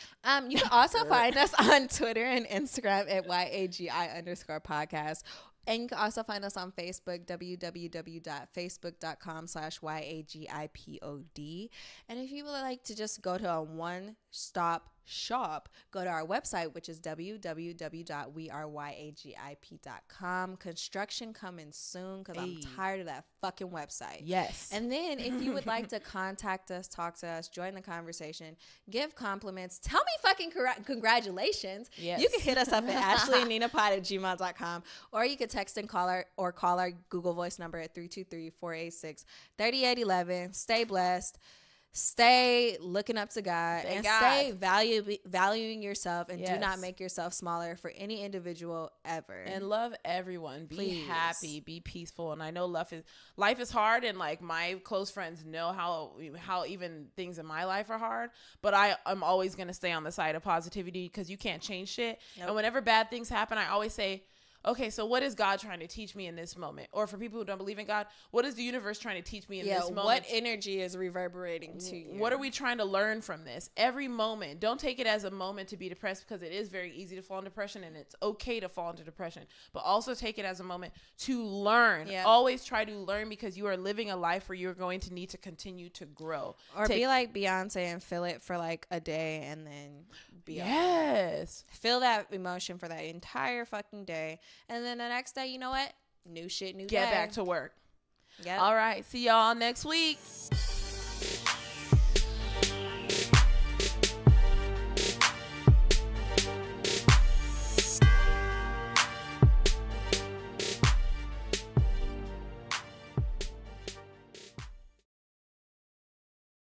You can also find us on Twitter and Instagram at YAGI_podcast. And you can also find us on Facebook, www.facebook.com/YAGIPOD. And if you would like to just go to a one-stop shop, go to our website, which is www.weareyagip.com. Construction coming soon, because I'm tired of that fucking website. Yes. And then if you would like to contact us, talk to us, join the conversation, give compliments, tell me fucking congratulations. Yes. You can hit us up at Ashleyandninapod@gmail.com, or you could text and call our Google Voice number at 323-486-3811. Stay blessed. Stay looking up to God, stay valuing yourself, and do not make yourself smaller for any individual ever. And love everyone. Be happy, be peaceful. And I know life is hard, and like my close friends know how even things in my life are hard, but I'm always going to stay on the side of positivity, because you can't change shit. Nope. And whenever bad things happen, I always say, okay, so what is God trying to teach me in this moment? Or for people who don't believe in God, what is the universe trying to teach me in this moment? What energy is reverberating to you? What are we trying to learn from this? Every moment. Don't take it as a moment to be depressed, because it is very easy to fall in depression, and it's okay to fall into depression. But also take it as a moment to learn. Yep. Always try to learn, because you are living a life where you're going to need to continue to grow. Or be like Beyonce and feel it for like a day and then be yes. Feel that emotion for that entire fucking day. And then the next day, you know what? New shit, new Get day. back to work. Yep. All right. See y'all next week.